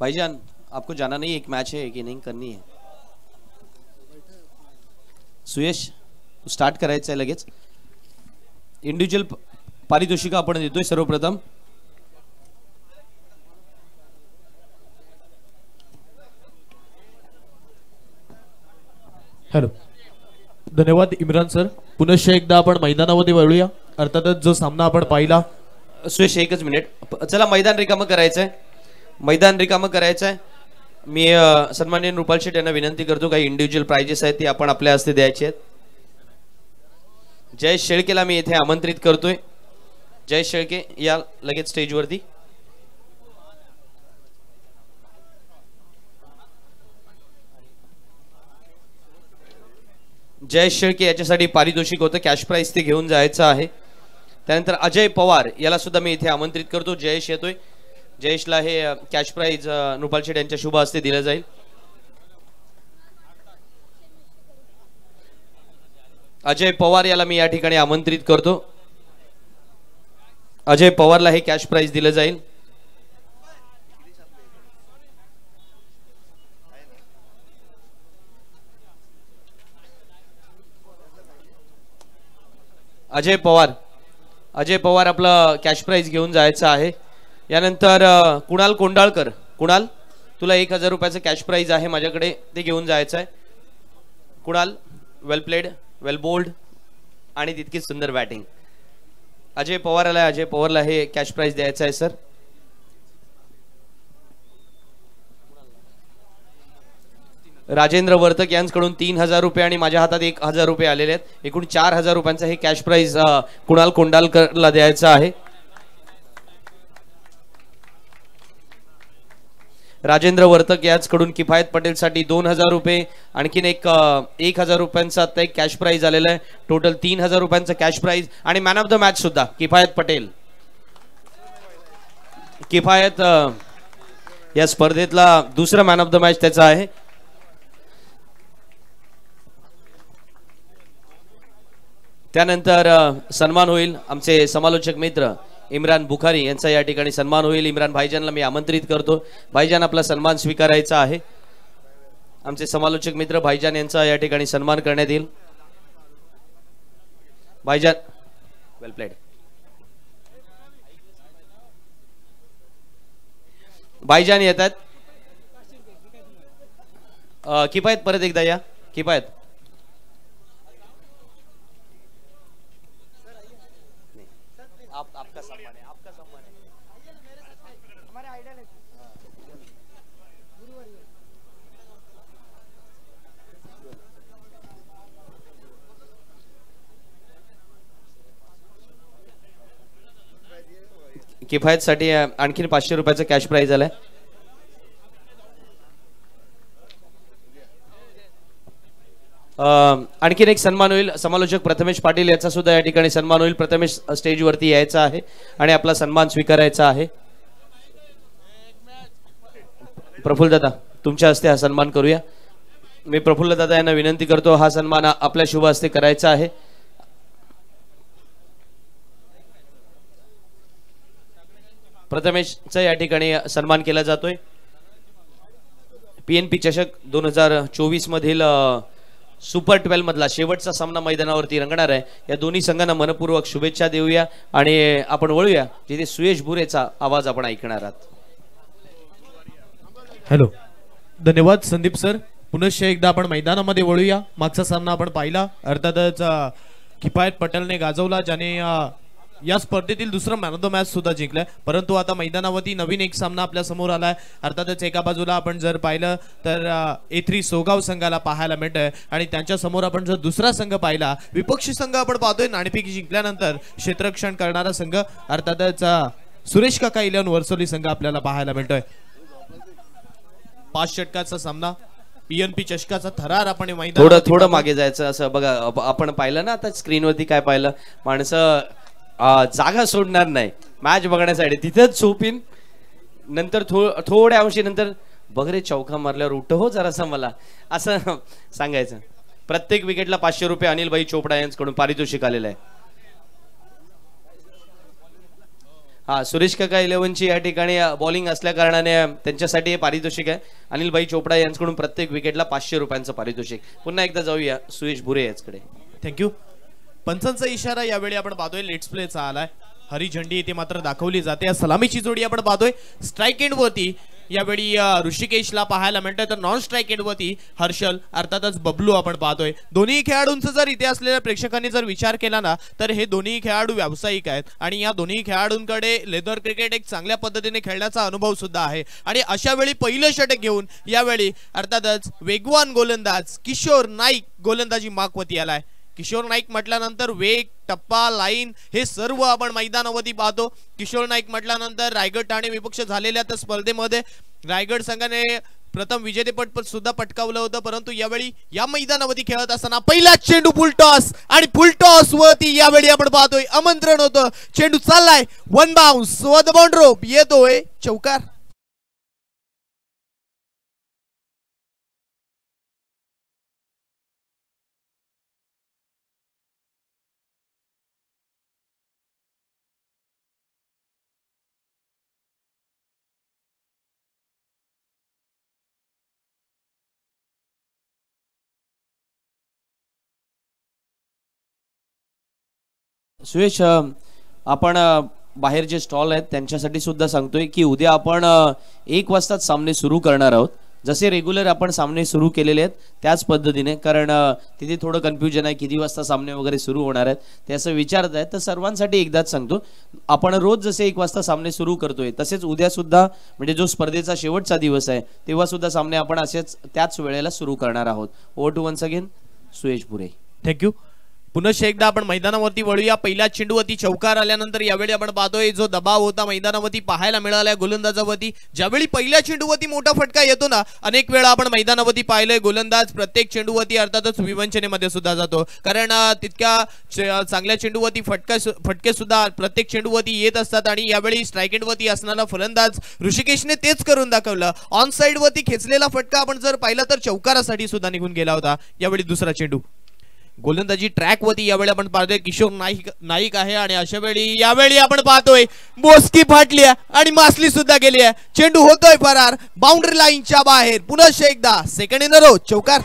भाईजान आपको जाना नहीं, एक मैच है, एक इनिंग करनी है. सुयश स्टार्ट करायचं आहे लगेच. इंडिव्हिज्युअल पारितोषिक आपण देतोय सर्वप्रथम. हॅलो, धन्यवाद इम्रान सर. पुनश्च एकदा आपण मैदानामध्ये वळूया. अर्थातच जो सामना आपण पाहिला. सुयश एकच मिनिट, चला मैदान रिकामं करायचंय, मैदान रिकामं करायचंय. मी सन्माननीय रुपाल शेट यांना विनंती करतो, काही इंडिव्हिज्युअल प्राइजेस आहेत ती आपण आपल्या हस्ते द्यायचे आहेत. जयेश शेळकेला मी इथे आमंत्रित करतोय. जयेश शेळके या लगेच स्टेजवरती. जयेश शेळके याच्यासाठी पारितोषिक होतं, कॅश प्राइज ते घेऊन जायचं आहे. त्यानंतर अजय पवार याला सुद्धा मी इथे आमंत्रित करतो. जयेश येतोय, जयेशला हे कॅश प्राइज रुपाल शेट यांच्या शुभ हस्ते दिलं जाईल. अजय पवार याला मी या ठिकाणी आमंत्रित करतो. अजय पवारला हे कॅश प्राइज दिलं जाईल. अजय पवार आपलं कॅश प्राइज घेऊन जायचं आहे. यानंतर कुणाल कोंडाळकर, कुणाल तुला 1000 रुपयाचं कॅश प्राइज आहे माझ्याकडे, ते घेऊन जायचं आहे. कुणाल वेल प्लेड, वेल बोल्ड आणि तितकीच सुंदर बॅटिंग. अजय पवारला हे कॅश प्राइज द्यायचं आहे सर. राजेंद्र वर्तक यांच्याकडून 3000 रुपये आणि माझ्या हातात 1000 रुपये आलेले आहेत. एकूण 4000 रुपयांचा हे कॅश प्राइज कुणाल कोंडालकरला द्यायचं आहे. राजेंद्र वर्तक याचकडून किफायत पटेल साठी 2000 रुपये, आणखीन 1000 रुपयांचा आता एक कॅश प्राइज आलेला आहे. टोटल 3000 रुपयांचा कॅश प्राइज आणि मॅन ऑफ द मॅच सुद्धा किफायत पटेल. किफायत या स्पर्धेतला दुसरा मॅन ऑफ द मॅच त्याचा आहे. त्यानंतर सन्मान होईल आमचे समालोचक मित्र इम्रान बुखारी यांचा या ठिकाणी सन्मान होईल. इम्रान भाईजानला मी आमंत्रित करतो. भाईजान आपला सन्मान स्वीकारायचा आहे. आमचे समालोचक मित्र भाईजान यांचा या ठिकाणी सन्मान करण्यात येईल. भाईजान वेल प्लेड. भाईजान येतात. किफायत परत एकदा या. किफायत आपका सम्मान है, आपका सम्मान है. हमारे आइडल है. किफायत साठी आणखीन 500 रुपयाचा कॅश प्राइज आलाय. आणखीन एक सन्मान होईल. समालोचक प्रथमेश पाटील याचा सुद्धा या ठिकाणी सन्मान होईल. प्रथमेश स्टेजवरती यायचा आहे आणि आपला सन्मान स्वीकारायचा आहे. प्रफुल्ल दादा तुमच्या हस्ते हा सन्मान करूया. मी प्रफुल्ल दादा यांना विनंती करतो, हा सन्मान आपल्या शुभ हस्ते करायचा आहे. प्रथमेशचा या ठिकाणी सन्मान केला जातोय. PNP चषक 2024 मधील सुपर 12 मधला शेवटचा सामना मैदानावरती रंगणार आहे. या दोन्ही संघांना मनपूर्वक शुभेच्छा देऊया आणि आपण वळूया जिथे सुयश भुरेचा आवाज आपण ऐकणार आहात. हॅलो, धन्यवाद संदीप सर. पुनश्च एकदा आपण मैदानामध्ये वळूया. मागचा सामना आपण पाहिला. अर्थातच किफायत पटेलने गाजवला, ज्याने या स्पर्धेतील दुसरा मॅन ऑफ द मॅच सुद्धा जिंकलाय. परंतु आता मैदानावरती नवीन एक सामना आपल्या समोर आलाय. अर्थातच एका बाजूला आपण जर पाहिलं तर A3 सोगाव संघाला पाहायला मिळतंय आणि त्यांच्या समोर आपण जर दुसरा संघ पाहिला, विपक्षी संघ आपण पाहतोय नाणेफेक जिंकल्यानंतर क्षेत्ररक्षण करणारा संघ अर्थातच सुरेश काका इलेव्हन वर्सोली संघ आपल्याला पाहायला मिळतोय. 5 षटकाचा सामना, PNP चषकाचा थरार आपण मैदान थोडं मागे जायचं. असं बघा, आपण पाहिलं ना आता स्क्रीनवरती काय पाहिलं, माणसं जागा सोडणार नाही मॅच बघण्यासाठी, तिथेच झोपीन. नंतर थोड्या अंशी नंतर बघरे चौका मारल्यावर उठ हो जरासा मला, असं सांगायचं. प्रत्येक विकेटला 500 रुपये अनिल भाई चोपडा यांच्याकडून पारितोषिक आलेलं आहे. हा सुरेश काका 11ची या ठिकाणी बॉलिंग असल्या कारणाने त्यांच्यासाठी हे पारितोषिक आहे. अनिलभाई चोपडा यांच्याकडून प्रत्येक विकेटला 500 रुपयांचं पारितोषिक. पुन्हा एकदा जाऊया सुयश भुरे यांच्याकडे. थँक्यू. पंचांचा इशारा यावेळी आपण पाहतोय लेट्स प्लेचा आलाय. हरी झंडी इथे मात्र दाखवली जाते. सलामीची जोडी आपण पाहतोय स्ट्राईक एंड वरती यावेळी ऋषिकेशला पाहायला मिळतंय, तर नॉन स्ट्राईक एंड वरती हर्षल अर्थातच बबलू आपण पाहतोय. दोन्ही खेळाडूंचा जर इथे असलेल्या प्रेक्षकांनी जर विचार केला ना तर हे दोन्ही खेळाडू व्यावसायिक आहेत आणि या दोन्ही खेळाडूंकडे लेदर क्रिकेट एक चांगल्या पद्धतीने खेळण्याचा अनुभव सुद्धा आहे. आणि अशा वेळी पहिलं षटक घेऊन यावेळी अर्थातच वेगवान गोलंदाज किशोर नाईक गोलंदाजी मागवती आलाय. किशोर नाईक म्हटल्यानंतर वेग, टप्पा, लाईन हे सर्व आपण मैदानावरती पाहतो. किशोर नाईक म्हटल्यानंतर रायगड ठाणे विपक्ष झालेल्या त्या स्पर्धेमध्ये रायगड संघाने प्रथम विजेतेपद सुद्धा पटकावलं होतं, परंतु यावेळी या मैदानावरती खेळत असताना पहिला चेंडू फुल टॉस आणि फुल टॉस वरती यावेळी आपण पाहतोय आमंत्रण होतं. चेंडू चाललाय वन बाउन्स व द बाउंड्रोप येतोय चौकार. सुयश आपण बाहेर जे स्टॉल आहेत त्यांच्यासाठी सुद्धा सांगतोय की उद्या आपण 1 वाजताच सामने सुरू करणार आहोत. जसे रेग्युलर आपण सामने सुरू केलेले आहेत त्याच पद्धतीने, कारण तिथे थोडं कन्फ्युजन आहे किती वाजता सामने वगैरे सुरू होणार आहेत ते असं विचारत आहेत. तर सर्वांसाठी एकदाच सांगतो, आपण रोज जसे 1 वाजता सामने सुरू करतोय तसेच उद्या सुद्धा म्हणजे जो स्पर्धेचा शेवटचा दिवस आहे तेव्हा सुद्धा सामने आपण असेच त्याच वेळेला सुरू करणार आहोत. Over to once again Suyash Bhure. Thank you. पुन्हा एकदा आपण मैदानावरती वळूया. पहिल्या चेंडूवरती चौकार आल्यानंतर यावेळी आपण पाहतोय जो दबाव होता मैदानावरती पाहायला मिळालाय गोलंदाजावरती. ज्यावेळी पहिल्या चेंडूवरती मोठा फटका येतो ना, अनेक वेळा आपण मैदानावरती पाहिलंय गोलंदाज प्रत्येक चेंडूवरती अर्थातच विवंचनेमध्ये सुद्धा जातो, कारण तितक्या चांगल्या चेंडूवरती फटके सुद्धा प्रत्येक चेंडूवरती येत असतात. आणि यावेळी स्ट्राईक एंड वरती असणारा फलंदाज ऋषिकेशने तेच करून दाखवलं. ऑन साइड वरती खेचलेला फटका आपण जर पाहिला तर चौकारासाठी सुद्धा निघून गेला होता. यावेळी दुसरा चेंडू गोलंदाजी ट्रॅक वरती यावेळी आपण पाहतोय किशोर नाईक आहे आणि अशा वेळी यावेळी आपण पाहतोय बोस्की फाटली आणि मासली सुद्धा गेली आहे. चेंडू होतोय फरार बाउंड्री लाईनच्या बाहेर. पुन्हा एकदा सेकंड इन अ रो चौकार.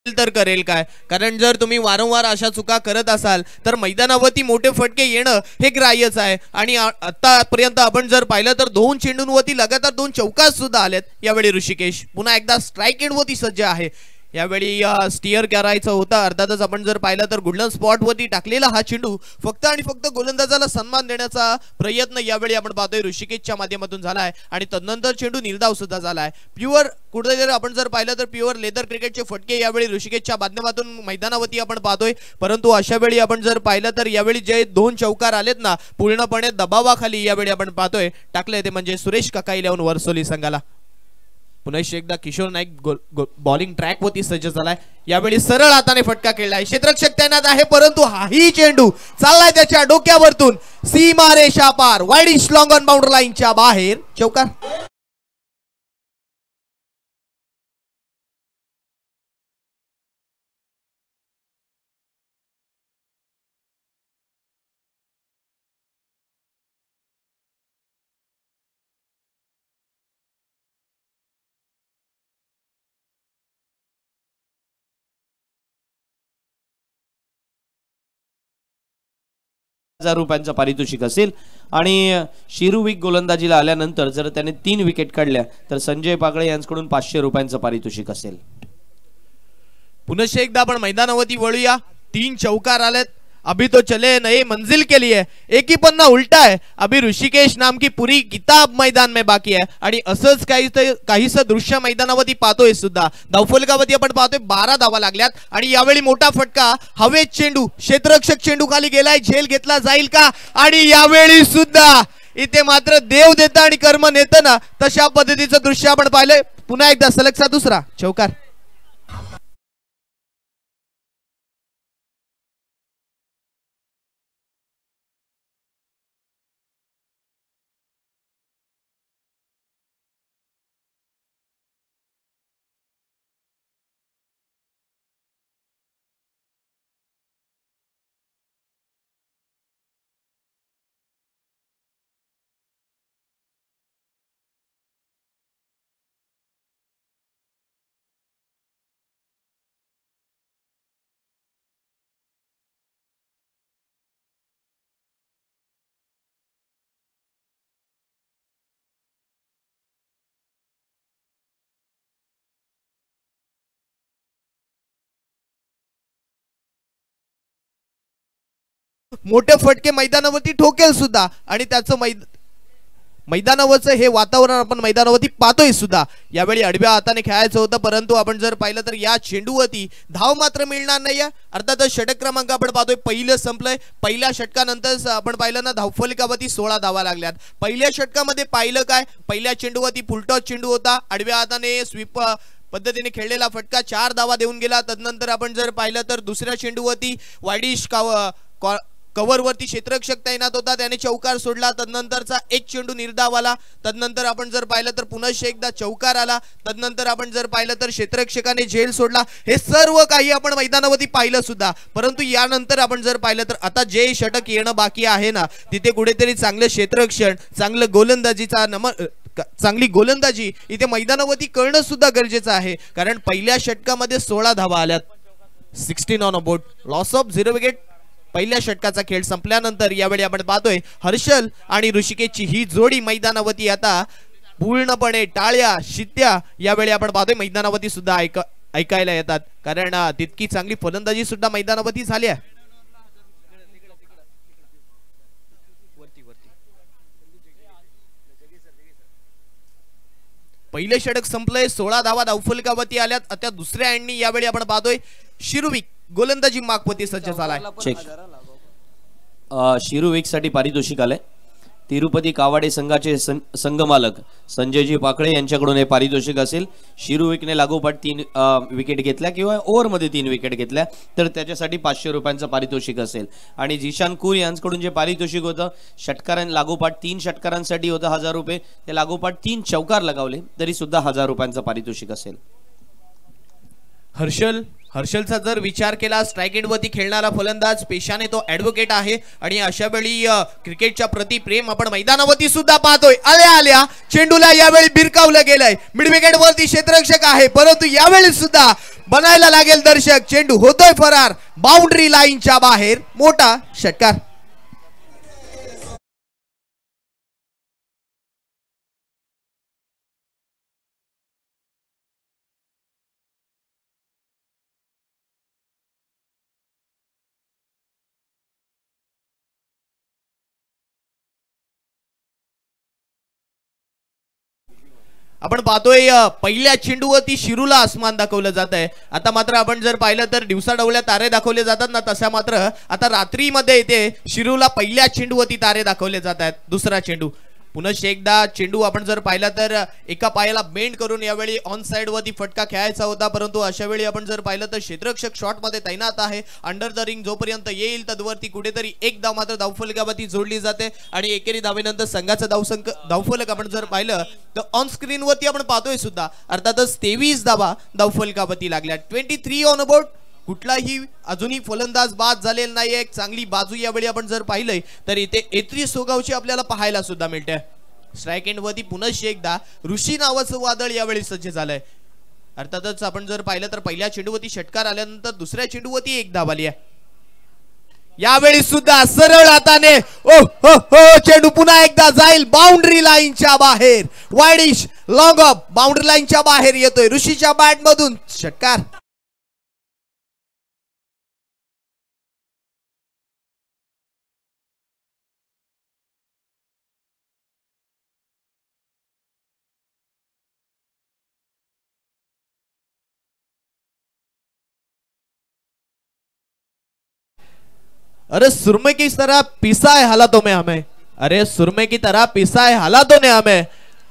तर करेल काय, कारण जर तुम्ही वारंवार अशा चुका करत असाल तर मैदानावरती मोठे फटके येणं हे ग्राह्यच आहे. आणि आतापर्यंत आपण जर पाहिलं तर 2 चेंडूंवरती लगातार 2 चौकार सुद्धा आलेत. यावेळी ऋषिकेश पुन्हा एकदा स्ट्राईक एंड वरती सज्ज आहे. यावेळी स्टिअर करायचं होतं, अर्थातच आपण जर पाहिलं तर गोल्डन स्पॉट वरती टाकलेला हा चेंडू फक्त आणि फक्त गोलंदाजाला सन्मान देण्याचा प्रयत्न यावेळी आपण पाहतोय ऋषिकेशच्या माध्यमातून झालाय. आणि तदनंतर चेंडू निर्धाव सुद्धा झालाय. प्युअर कुठेतरी आपण जर पाहिलं तर प्युअर लेदर क्रिकेटचे फटके यावेळी ऋषिकेशच्या माध्यमातून मैदानावरती आपण पाहतोय. परंतु अशा वेळी आपण जर पाहिलं तर यावेळी जे 2 चौकार आलेत ना पूर्णपणे दबावाखाली यावेळी आपण पाहतोय टाकले ते म्हणजे सुरेश काका 11 वर्सोली संघाला. पुन्हा एकदा किशोर नाईक बॉलिंग ट्रॅक वरती सज्ज झालाय. यावेळी सरळ हाताने फटका खेळलाय. क्षेत्ररक्षक तैनात आहे, परंतु हाही चेंडू चाललाय त्याच्या डोक्यावरतून सीमा रेषा पार वाईडिश लॉंग ऑन बाउंड्री लाईनच्या बाहेर चौकार. ₹1000 पारितोषिक असेल. आणि शिरुविक गोलंदाजीला आल्यानंतर जर त्याने 3 विकेट काढल्या तर संजय पागळे यांच्याकडून ₹500 पारितोषिक असेल. पुन्हा एकदा आपण मैदानावरती वळूया. 3 चौकार आलेत. अभी तो चले नई मंजिल के लिए एक ही पन्ना उल्टा है. अभी ऋषिकेश नाम की पूरी किताब मैदान में बाकी है. आणि असंच काहीसं दृश्य मैदानावरती पाहतोय सुद्धा. धावफलकावरती आपण पाहतोय 12 धावा लागल्यात. आणि यावेळी मोठा फटका हवेत चेंडू क्षेत्ररक्षक चेंडू खाली गेलाय. झेल घेतला जाईल का. आणि यावेळी सुद्धा इथे मात्र देव देता आणि कर्म नेतं ना तशा पद्धतीचं दृश्य आपण पाहिलंय. पुन्हा एकदा सलगचा दुसरा चौकार. मोठे फटके मैदानावरती ठोकेल सुद्धा आणि त्याचं मैदानावरचं हे वातावरण आपण मैदानावरती पाहतोय सुद्धा. यावेळी आडव्या हाताने खेळायचं होतं, परंतु आपण जर पाहिलं तर या चेंडूवरती धाव मात्र मिळणार नाही. अर्थातच षटक क्रमांक आपण पाहतोय पहिलं संपलंय. पहिल्या षटकानंतर आपण पाहिलं ना धावफलकावरती 16 धावा लागल्यात. पहिल्या षटकामध्ये पाहिलं काय, पहिल्या चेंडूवरती फुलटॉस चेंडू होता, आडव्या हाताने स्वीप पद्धतीने खेळलेला फटका 4 धावा देऊन गेला. तदनंतर आपण जर पाहिलं तर दुसऱ्या चेंडूवरती वाईडिश कव्हरवरती क्षेत्ररक्षक तैनात होता, त्याने चौकार सोडला. तदनंतरचा एक चेंडू निर्धाव आला. तदनंतर आपण जर पाहिलं तर पुन्हा एकदा चौकार आला. तदनंतर आपण जर पाहिलं तर क्षेत्ररक्षकाने झेल सोडला. हे सर्व काही आपण मैदानावरती पाहिलं सुद्धा. परंतु यानंतर आपण जर पाहिलं तर आता जे षटक येणं बाकी आहे ना, तिथे कुठेतरी चांगलं क्षेत्ररक्षण, चांगलं गोलंदाजीचा चांगली गोलंदाजी इथे मैदानावरती करणं सुद्धा गरजेचं आहे. कारण पहिल्या षटकामध्ये 16 धावा आल्यात. 16 on a board, loss of 0 wicket. पहिल्या षटकाचा खेळ संपल्यानंतर यावेळी आपण पाहतोय हर्षल आणि ऋषिकेशची ही जोडी मैदानावरती आता पूर्णपणे टाळ्या शिट्ट्या यावेळी आपण पाहतोय मैदानावरती सुद्धा ऐकायला येतात. कारण तितकी चांगली फलंदाजी सुद्धा मैदानावरती झाली आहे. पहिले षटक संपलंय, 16 धावा धावफलकावरती आल्यात. आता दुसऱ्या एंडनी यावेळी आपण पाहतोय शिरुविक गोलंदाजी मागवती सज्ज झालाय. शिरुविक साठी पारितोषिक आलंय. तिरुपती कावाडे संघाचे संघमालक संजयजी पाकळे यांच्याकडून हे पारितोषिक असेल. शिरुविकने लागोपाठ 3 विकेट घेतल्या किंवा ओव्हरमध्ये 3 विकेट घेतल्या तर त्याच्यासाठी 500 रुपयांचं पारितोषिक असेल. आणि जिशान कूर यांच्याकडून जे पारितोषिक होतं लागोपाठ 3 षटकारांसाठी होतं 1000 रुपये. ते लागोपाठ 3 चौकार लगावले तरी सुद्धा 1000 रुपयांचं पारितोषिक असेल. हर्षलचा जर विचार केला, स्ट्राइक एंडवरती खेळणारा फलंदाज, पेशाने तो ॲडव्होकेट आहे आणि अशा वेळी क्रिकेटच्या प्रति प्रेम आपण मैदानावरती सुद्धा पाहतोय. आल्या चेंडूला यावेळी भिरकावलं गेलंय. मिड विकेट वरती क्षेत्ररक्षक आहे, परंतु यावेळी सुद्धा बनायला लागेल दर्शक. चेंडू होतोय फरार बाउंड्री लाईनच्या बाहेर. मोठा षटकार. आपण पाहतोय पहिल्या चेंडूवरती शिरूला आसमान दाखवलं जात आहे. आता मात्र आपण जर पाहिलं तर दिवसाढवळ्या तारे दाखवले जातात ना, तशा मात्र आता रात्रीमध्ये इथे शिरूला पहिल्या चेंडूवरती तारे दाखवले जात आहेत. दुसरा चेंडू पुन्हा एकदा चेंडू आपण जर पाहिला तर एका पायाला बेंड करून यावेळी ऑन साइड वरती फटका खेळायचा होता, परंतु अशा वेळी आपण जर पाहिलं तर क्षेत्ररक्षक शॉट मध्ये तैनात आहे. अंडर द रिंग जोपर्यंत येईल तदवरती कुठेतरी एक धाव मात्र धावफलकावरती जोडली जाते आणि एकेरी धावेनंतर संघाचा धावफलक आपण जर पाहिलं तर ऑन स्क्रीन वरती आपण पाहतोय सुद्धा. अर्थातच 23 धावा धावफलकावरती लागल्या. 23 ऑन बोर्ड. कुठलाही अजूनही फलंदाज बाद झालेला नाही. एक चांगली बाजू यावेळी आपण जर पाहिलंय तर इथे एत्री सोगावची आपल्याला पाहायला सुद्धा मिळते. स्ट्राइक एंड वरती पुन्हा एकदा ऋषी नावाचं वादळ यावेळी सज्ज झालंय. अर्थातच आपण जर पाहिलं तर पहिल्या चेंडूवरती षटकार आल्यानंतर दुसऱ्या चेंडूवरती एक धाव आली आहे. यावेळी सुद्धा सरळ हाताने चेंडू पुन्हा एकदा जाईल बाउंड्री लाईनच्या बाहेर. वाईडिश लॉंग ऑफ बाउंड्री लाईनच्या बाहेर येतोय. ऋषीच्या बॅट मधून षटकार. अरे सुरमे की तरह पिसा है हालातों में हमें. अरे सुरमे की तरह पिसा है हालातों ने हमें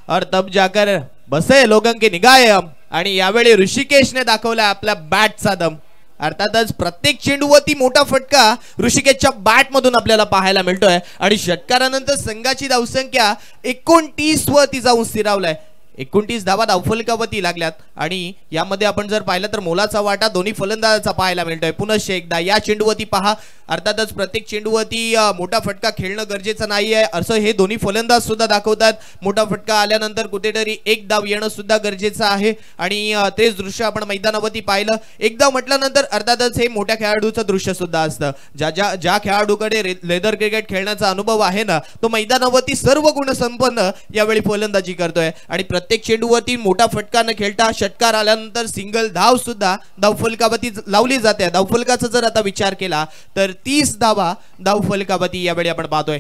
और तब जाकर बसे लोगों की निगाहें हम. आणि यावेळी ऋषिकेशने दाखवला आपल्या बॅटचा दम. अर्थातच प्रत्येक चेंडूवरती मोठा फटका ऋषिकेशच्या बॅट मधून आपल्याला पाहायला मिळतोय आणि षटकारानंतर संघाची धावसंख्या 29 वरती जाऊन स्थिरावलाय. 29 धावा धावफलकावरती लागल्यात आणि यामध्ये आपण जर पाहिलं तर मोलाचा वाटा दोन्ही फलंदाजांचा पाहायला मिळतोय. पुन्हा एकदा या चेंडूवरती पहा. अर्थातच प्रत्येक चेंडूवरती मोठा फटका खेळणं गरजेचं नाहीये असं हे दोन्ही फलंदाज सुद्धा दाखवतात. मोठा फटका आल्यानंतर कुठेतरी एक धाव येणं सुद्धा गरजेचं आहे आणि तेच दृश्य आपण मैदानावरती पाहिलं. एकदा म्हटल्यानंतर अर्थातच हे मोठ्या खेळाडूचं दृश्य सुद्धा असतं. ज्या खेळाडूकडे लेदर क्रिकेट खेळण्याचा अनुभव आहे ना, तो मैदानावरती सर्व गुण संपन्न यावेळी फलंदाजी करतोय आणि प्रत्येक चेंडूवरती मोठा फटका न खेळता षटकार आल्यानंतर सिंगल धाव सुद्धा धावफलकावरती लावली जाते. धावफलकाचा जर आता विचार केला तर 30 धावा धावफलकावरती यावेळी आपण पाहतोय.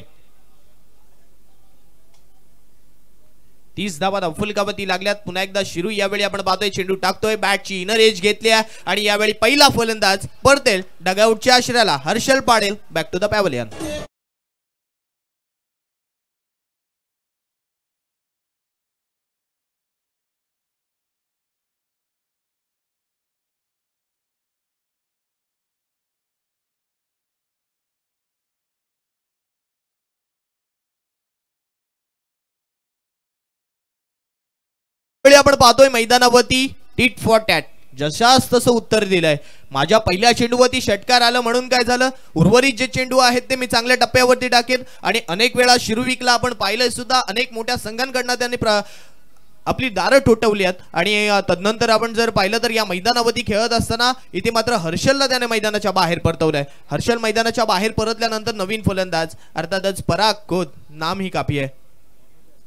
30 धावा धावफलकावरती लागल्यात. पुन्हा एकदा शिरू यावेळी आपण पाहतोय चेंडू टाकतोय, बॅटची इनर एज घेतली आणि यावेळी पहिला फलंदाज परतेल डगआउटच्या आश्रयाला. हर्षल पाडेल बॅक टू द पॅव्हलियन. आपण पाहतोय मैदानावरती टीट फॉर टॅट जशास तसं उत्तर दिलंय. माझ्या पहिल्या चेंडूवरती षटकार आलं म्हणून काय झालं, उर्वरित जे चेंडू आहेत ते मी चांगल्या टप्प्यावरती टाकेन. आणि अनेक वेळा शिरुविकला आपण पाहिलंय सुद्धा, अनेक मोठ्या संघांकडनं त्यांनी आपली दारं ठोठवली आहेत. आणि तदनंतर आपण जर पाहिलं तर या मैदानावरती खेळत असताना इथे मात्र हर्षलला त्याने मैदानाच्या बाहेर परतवलंय. हर्षल मैदानाच्या बाहेर परतल्यानंतर नवीन फलंदाज अर्थातच पराग खोत नाम ही काफी आहे,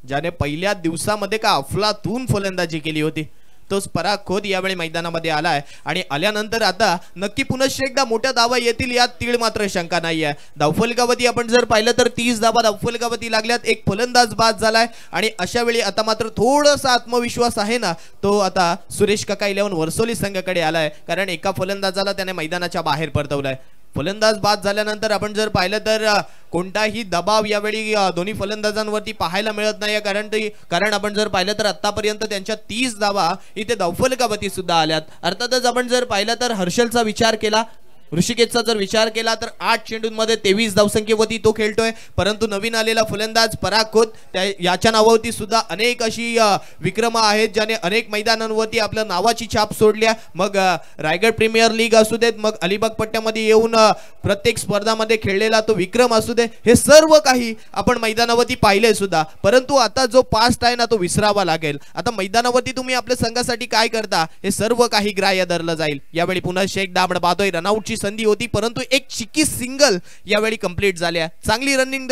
ज्याने पहिल्या दिवसामध्ये का अफलातून फलंदाजी केली होती. तोच पराग खोत यावेळी मैदानामध्ये आलाय आणि आल्यानंतर आता नक्की पुन्हा एकदा मोठ्या धावा येतील यात तीळ मात्र शंका नाहीये. धावफलकावरती आपण जर पाहिलं तर 30 धावा धावफलकावरती लागल्यात. एक फलंदाज बाद झालाय आणि अशा वेळी आता मात्र थोडासा आत्मविश्वास आहे ना, तो आता सुरेश काका 11 वर्सोली संघाकडे आलाय, कारण एका फलंदाजाला त्याने मैदानाच्या बाहेर परतवलाय. फलंदाज बाद झाल्यानंतर आपण जर पाहिलं तर कोणताही दबाव यावेळी दोन्ही फलंदाजांवरती पाहायला मिळत नाही. कारण आपण जर पाहिलं तर आतापर्यंत त्यांच्या 30 धावा इथे धावफलकावरती सुद्धा आल्यात. अर्थातच आपण जर पाहिलं तर हर्षलचा विचार केला, ऋषिकेशचा जर विचार केला तर 8 चेंडूंमध्ये 23 धावसंख्येवरती तो खेळतोय. परंतु नवीन आलेला फलंदाज पराग खोत याच्या नावावरती सुद्धा अनेक अशी विक्रम आहेत, ज्याने अनेक मैदानांवरती आपल्या नावाची छाप सोडल्या. मग रायगड प्रीमियर लीग असू देत, मग अलिबाग पट्ट्यामध्ये येऊन प्रत्येक स्पर्धामध्ये खेळलेला तो विक्रम असू दे, हे सर्व काही आपण मैदानावरती पाहिले सुद्धा. परंतु आता जो पास्ट आहे ना, तो विसरावा लागेल. आता मैदानावरती तुम्ही आपल्या संघासाठी काय करता हे सर्व काही ग्राह्य धरलं जाईल. यावेळी पुन्हा एकदा आपण पाहतोय रनआउटची संधी होती, परंतु एक चिकी सिंगल यावेळी कंप्लीट झाल्या. चांगली रनिंग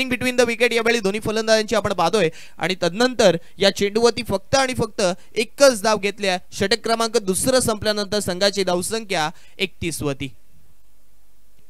बिटवीन द विकेट यावेळी दोन्ही फलंदाजांची आपण पाहतोय. आणि तदनंतर या चेंडूवरती फक्त आणि फक्त एकच धाव घेतल्या. षटक क्रमांक दुसरं संपल्यानंतर संघाची धावसंख्या 31 वरती.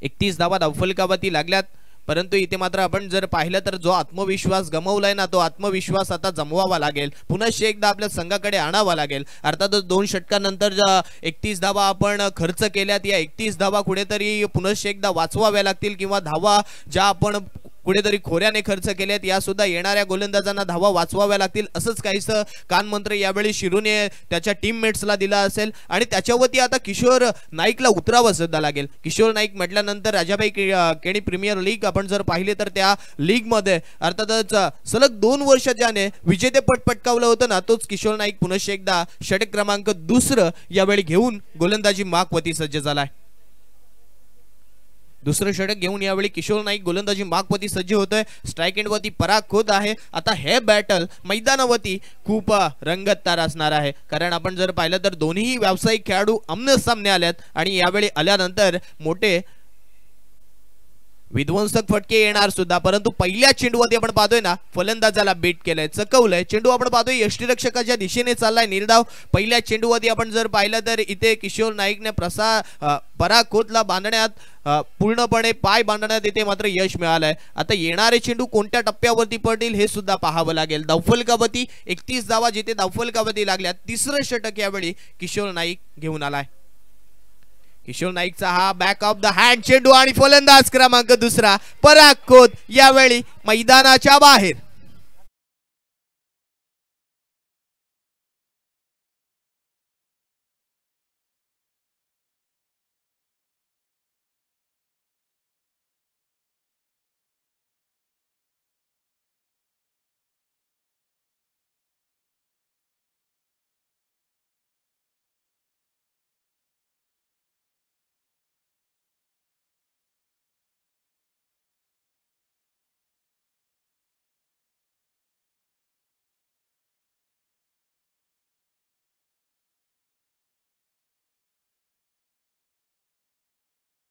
31 धावा धावफलकावरती लागल्यात. परंतु इथे मात्र आपण जर पाहिलं तर जो आत्मविश्वास गमावलाय ना, तो आत्मविश्वास आता जमवावा लागेल, पुन्हा एकदा आपल्या संघाकडे आणावा लागेल. अर्थातच 2 षटकानंतर 31 धावा आपण खर्च केल्यात, या 31 धावा कुठेतरी पुन्हा एकदा वाचवाव्या लागतील, किंवा धावा ज्या आपण कुठेतरी खोऱ्याने खर्च केलेत या सुद्धा येणाऱ्या गोलंदाजांना धावा वाचवाव्या लागतील. असंच काहीसं कानमंत्र यावेळी शिरूने त्याच्या टीममेट्सला दिला असेल आणि त्याच्यावरती आता किशोर नाईकला उतरावं सुद्धा लागेल. किशोर नाईक म्हटल्यानंतर राजाभाई केणी प्रीमियर लीग आपण जर पाहिले तर त्या लीग मध्ये अर्थातच सलग 2 वर्ष ज्याने विजेतेपद पटकावलं होतं ना, तोच किशोर नाईक पुन्हा एकदा षटक क्रमांक दुसरं यावेळी घेऊन गोलंदाजी मार्कवरती सज्ज झालाय. दुसरं षटक घेऊन यावेळी किशोर नाईक गोलंदाजी मार्कवरती सज्ज होतोय. स्ट्राइक एंड वरती पराग खोत आहे. आता हे बॅटल मैदानावरती खूप रंगतदार असणार आहे, कारण आपण जर पाहिलं तर दोन्ही व्यावसायिक खेळाडू आमने सामने आल्यात आणि यावेळी आल्यानंतर मोठे विध्वंसक फटके येणार सुद्धा. परंतु पहिल्या चेंडूवरती आपण पाहतोय ना, फलंदाजाला बीट केलंय, चकवलंय. चेंडू आपण पाहतोय यष्टीरक्षकाच्या दिशेने चाललाय निर्धाव. पहिल्या चेंडूवरती आपण जर पाहिलं तर इथे किशोर नाईकने पराग खोतला बांधण्यात पूर्णपणे पाय बांधण्यात इथे मात्र यश मिळालंय. आता येणारे चेंडू कोणत्या टप्प्यावरती पडतील हे सुद्धा पाहावं लागेल. धावफलकावरती 31 धावा जिथे धावफलकावरती लागल्या. तिसरं षटक यावेळी किशोर नाईक घेऊन आलाय. किशोर नाईकचा हा बॅक ऑफ द हँड चेंडू आणि फलंदाज क्रमांक दुसरा पराग खोत यावेळी मैदानाच्या बाहेर.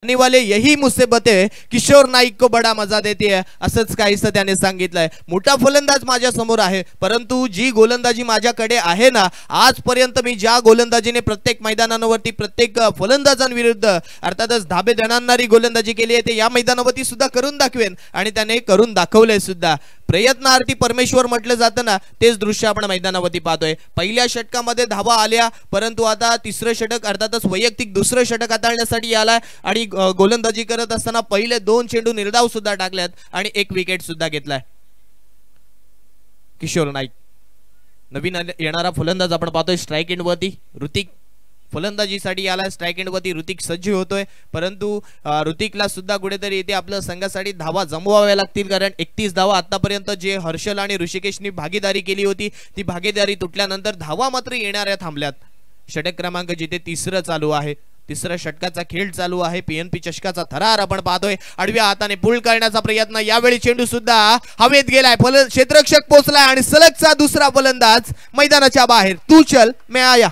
आने वाले यही मुसीबत है किशोर नाईक को बडा मजा देते है असंच काहीसं त्याने सांगितलंय. मोठा फलंदाज माझ्या समोर आहे, परंतु जी गोलंदाजी माझ्याकडे आहे ना, आजपर्यंत मी ज्या गोलंदाजीने प्रत्येक मैदानावरती प्रत्येक फलंदाजांविरुद्ध अर्थातच धाबे देणारी गोलंदाजी केली आहे ते या मैदानावरती सुद्धा करून दाखवेन आणि त्याने करून दाखवलंय सुद्धा. प्रयत्नार्थी परमेश्वर म्हटलं जातं ना, तेच दृश्य आपण मैदानावरती पाहतोय. पहिल्या षटकामध्ये धावा आल्या, परंतु आता तिसरं षटक अर्थातच वैयक्तिक दुसरं षटक हाताळण्यासाठी आलाय आणि गोलंदाजी करत असताना पहिले 2 चेंडू निर्धाव सुद्धा टाकल्यात आणि 1 विकेट सुद्धा घेतलाय किशोर नाईक. नवीन येणारा फलंदाज आपण पाहतोय स्ट्राइक एंड वरती ऋतिक फलंदाजीसाठी आला. स्ट्राइक एंड वरती ऋतिक सज्ज होतोय, परंतु ऋतिकला सुद्धा कुठेतरी इथे आपल्या संघासाठी धावा जमवाव्या लागतील, कारण 31 धावा आतापर्यंत जे हर्षल आणि ऋषिकेशनी भागीदारी केली होती ती भागीदारी तुटल्यानंतर धावा मात्र येणाऱ्या थांबल्यात. षटक क्रमांक जिथे तिसरं चालू आहे, तिसऱ्या षटकाचा खेळ चालू आहे. पीएनपी चषकाचा थरार आपण पाहतोय. आडव्या हाताने पुल करण्याचा प्रयत्न, यावेळी चेंडू सुद्धा हवेत गेलाय. क्षेत्ररक्षक पोहोचलाय आणि सलगचा दुसरा फलंदाज मैदानाच्या बाहेर. तू चल मैं आया.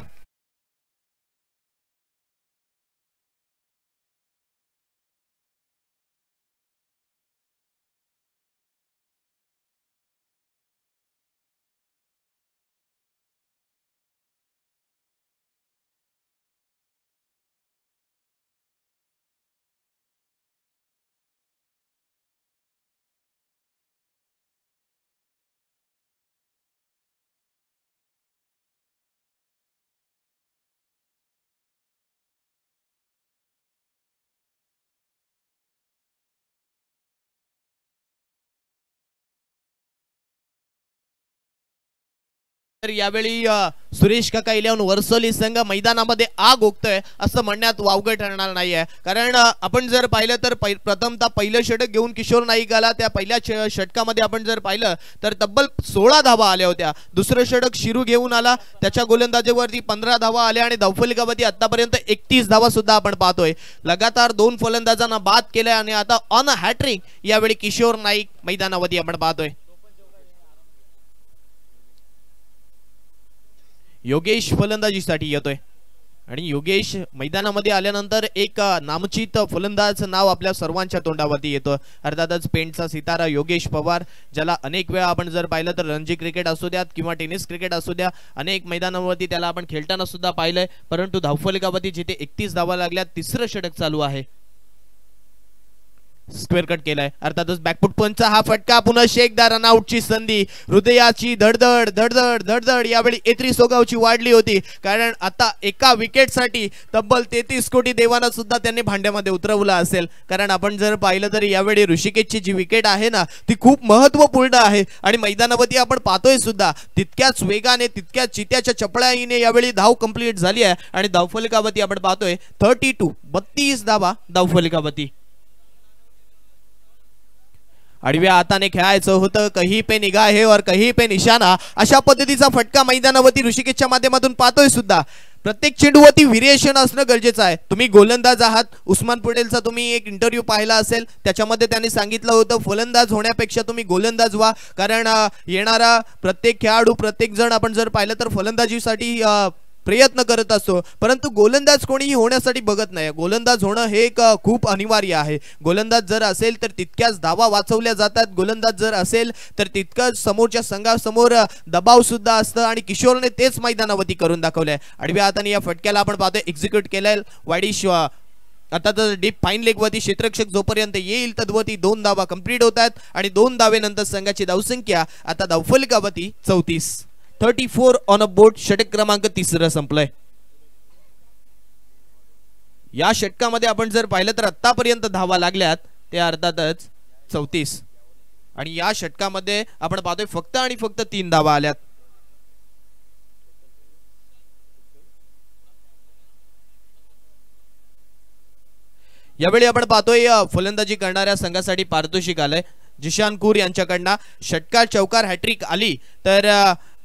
तर यावेळी सुरेश काका इलेव्हन वर्सोली संघ मैदानामध्ये आग ओकतोय असं म्हणण्यात वावगं ठरणार नाहीये, कारण आपण जर पाहिलं तर प्रथमतः पहिलं षटक घेऊन किशोर नाईक आला. त्या पहिल्या षटकामध्ये आपण जर पाहिलं तर तब्बल 16 धावा आल्या होत्या. दुसरं षटक शिरू घेऊन आला, त्याच्या गोलंदाजीवरती 15 धावा आल्या आणि धावफलकावरती आतापर्यंत 31 धावा सुद्धा आपण पाहतोय. लगातार 2 फलंदाजांना बाद केलंय आणि आता ऑन हॅट्रिक यावेळी किशोर नाईक मैदानावरती आपण पाहतोय. योगेश फलंदाजीसाठी येतोय आणि योगेश मैदानामध्ये आल्यानंतर एक नामचित फलंदाज नाव आपल्या सर्वांच्या तोंडावरती येतं. अर्थातच पेंटचा सितारा योगेश पवार, ज्याला अनेक वेळा आपण जर पाहिलं तर रणजी क्रिकेट असू द्यात किंवा टेनिस क्रिकेट असू द्या, अनेक मैदानावरती त्याला आपण खेळताना सुद्धा पाहिलंय. परंतु धावफलकावरती जिथे 31 धावा लागल्या, तिसरं षटक चालू आहे. स्क्वेअर कट केलाय. अर्थातच बॅकफुट पंचचा हा फटका, पुन्हा एकदा रनआउटची संधी. हृदयाची धडधड धडधड धडधड यावेळी एत्री सोगावची वाढली होती, कारण आता एका विकेटसाठी तब्बल 33 कोटी देवाना सुद्धा त्यांनी भांड्यामध्ये उतरवलं असेल. कारण आपण जर पाहिलं तर यावेळी ऋषिकेशची जी विकेट आहे ना, ती खूप महत्वपूर्ण आहे आणि मैदानावरती आपण पाहतोय सुद्धा तितक्याच वेगाने, तितक्याच चित्याच्या चपळाईने यावेळी धाव कंप्लीट झाली आहे आणि धावफलकावरती आपण पाहतोय 32 धावा धावफलकावरती. आडव्या हाताने खेळायचं होतं, कहीं पे निगाह है और कहीं पे निशाणा, अशा पद्धतीचा फटका मैदानावरती ऋषिकेशच्या माध्यमातून पाहतोय सुद्धा. प्रत्येक चेंडूवरती व्हेरिएशन असणं गरजेचं आहे. तुम्ही गोलंदाज आहात, उस्मान पटेलचा तुम्ही एक इंटरव्ह्यू पाहिला असेल, त्याच्यामध्ये त्यांनी सांगितलं होतं फलंदाज होण्यापेक्षा तुम्ही गोलंदाज व्हा, कारण येणारा प्रत्येक खेळाडू, प्रत्येक जण आपण जर पाहिलं तर फलंदाजीसाठी प्रयत्न करत असतो, परंतु गोलंदाज कोणीही होण्यासाठी बघत नाही. गोलंदाज होणं हे एक खूप अनिवार्य आहे. गोलंदाज जर असेल तर तितक्याच धावा वाचवल्या जातात, गोलंदाज जर असेल तर तितकंच समोरच्या संघासमोर दबाव सुद्धा असतं आणि किशोरने तेच मैदानावरती करून दाखवलंय. आडव्या हाताने या फटक्याला आपण पाहतोय एक्झिक्यूट केलंय. वाईडिश आता तर डीप फाईन लेग वरती क्षेत्ररक्षक जोपर्यंत येईल तद्वरती 2 धावा कंप्लीट होतात आणि 2 धावेनंतर संघाची धावसंख्या आता धावफलकावरती 34 ऑन अ बोर्ड. षटक क्रमांक 3 संपलंय. या षटकामध्ये आपण जर पाहिलं तर आतापर्यंत धावा लागल्यात ते अर्थातच 34 आणि या षटकामध्ये आपण पाहतोय फक्त आणि फक्त 3 धावा आल्यात. यावेळी आपण पाहतोय फलंदाजी करणाऱ्या संघासाठी पारितोषिक आलंय. जिशान कूर यांच्याकडनं षटकार चौकार हॅट्रिक आली तर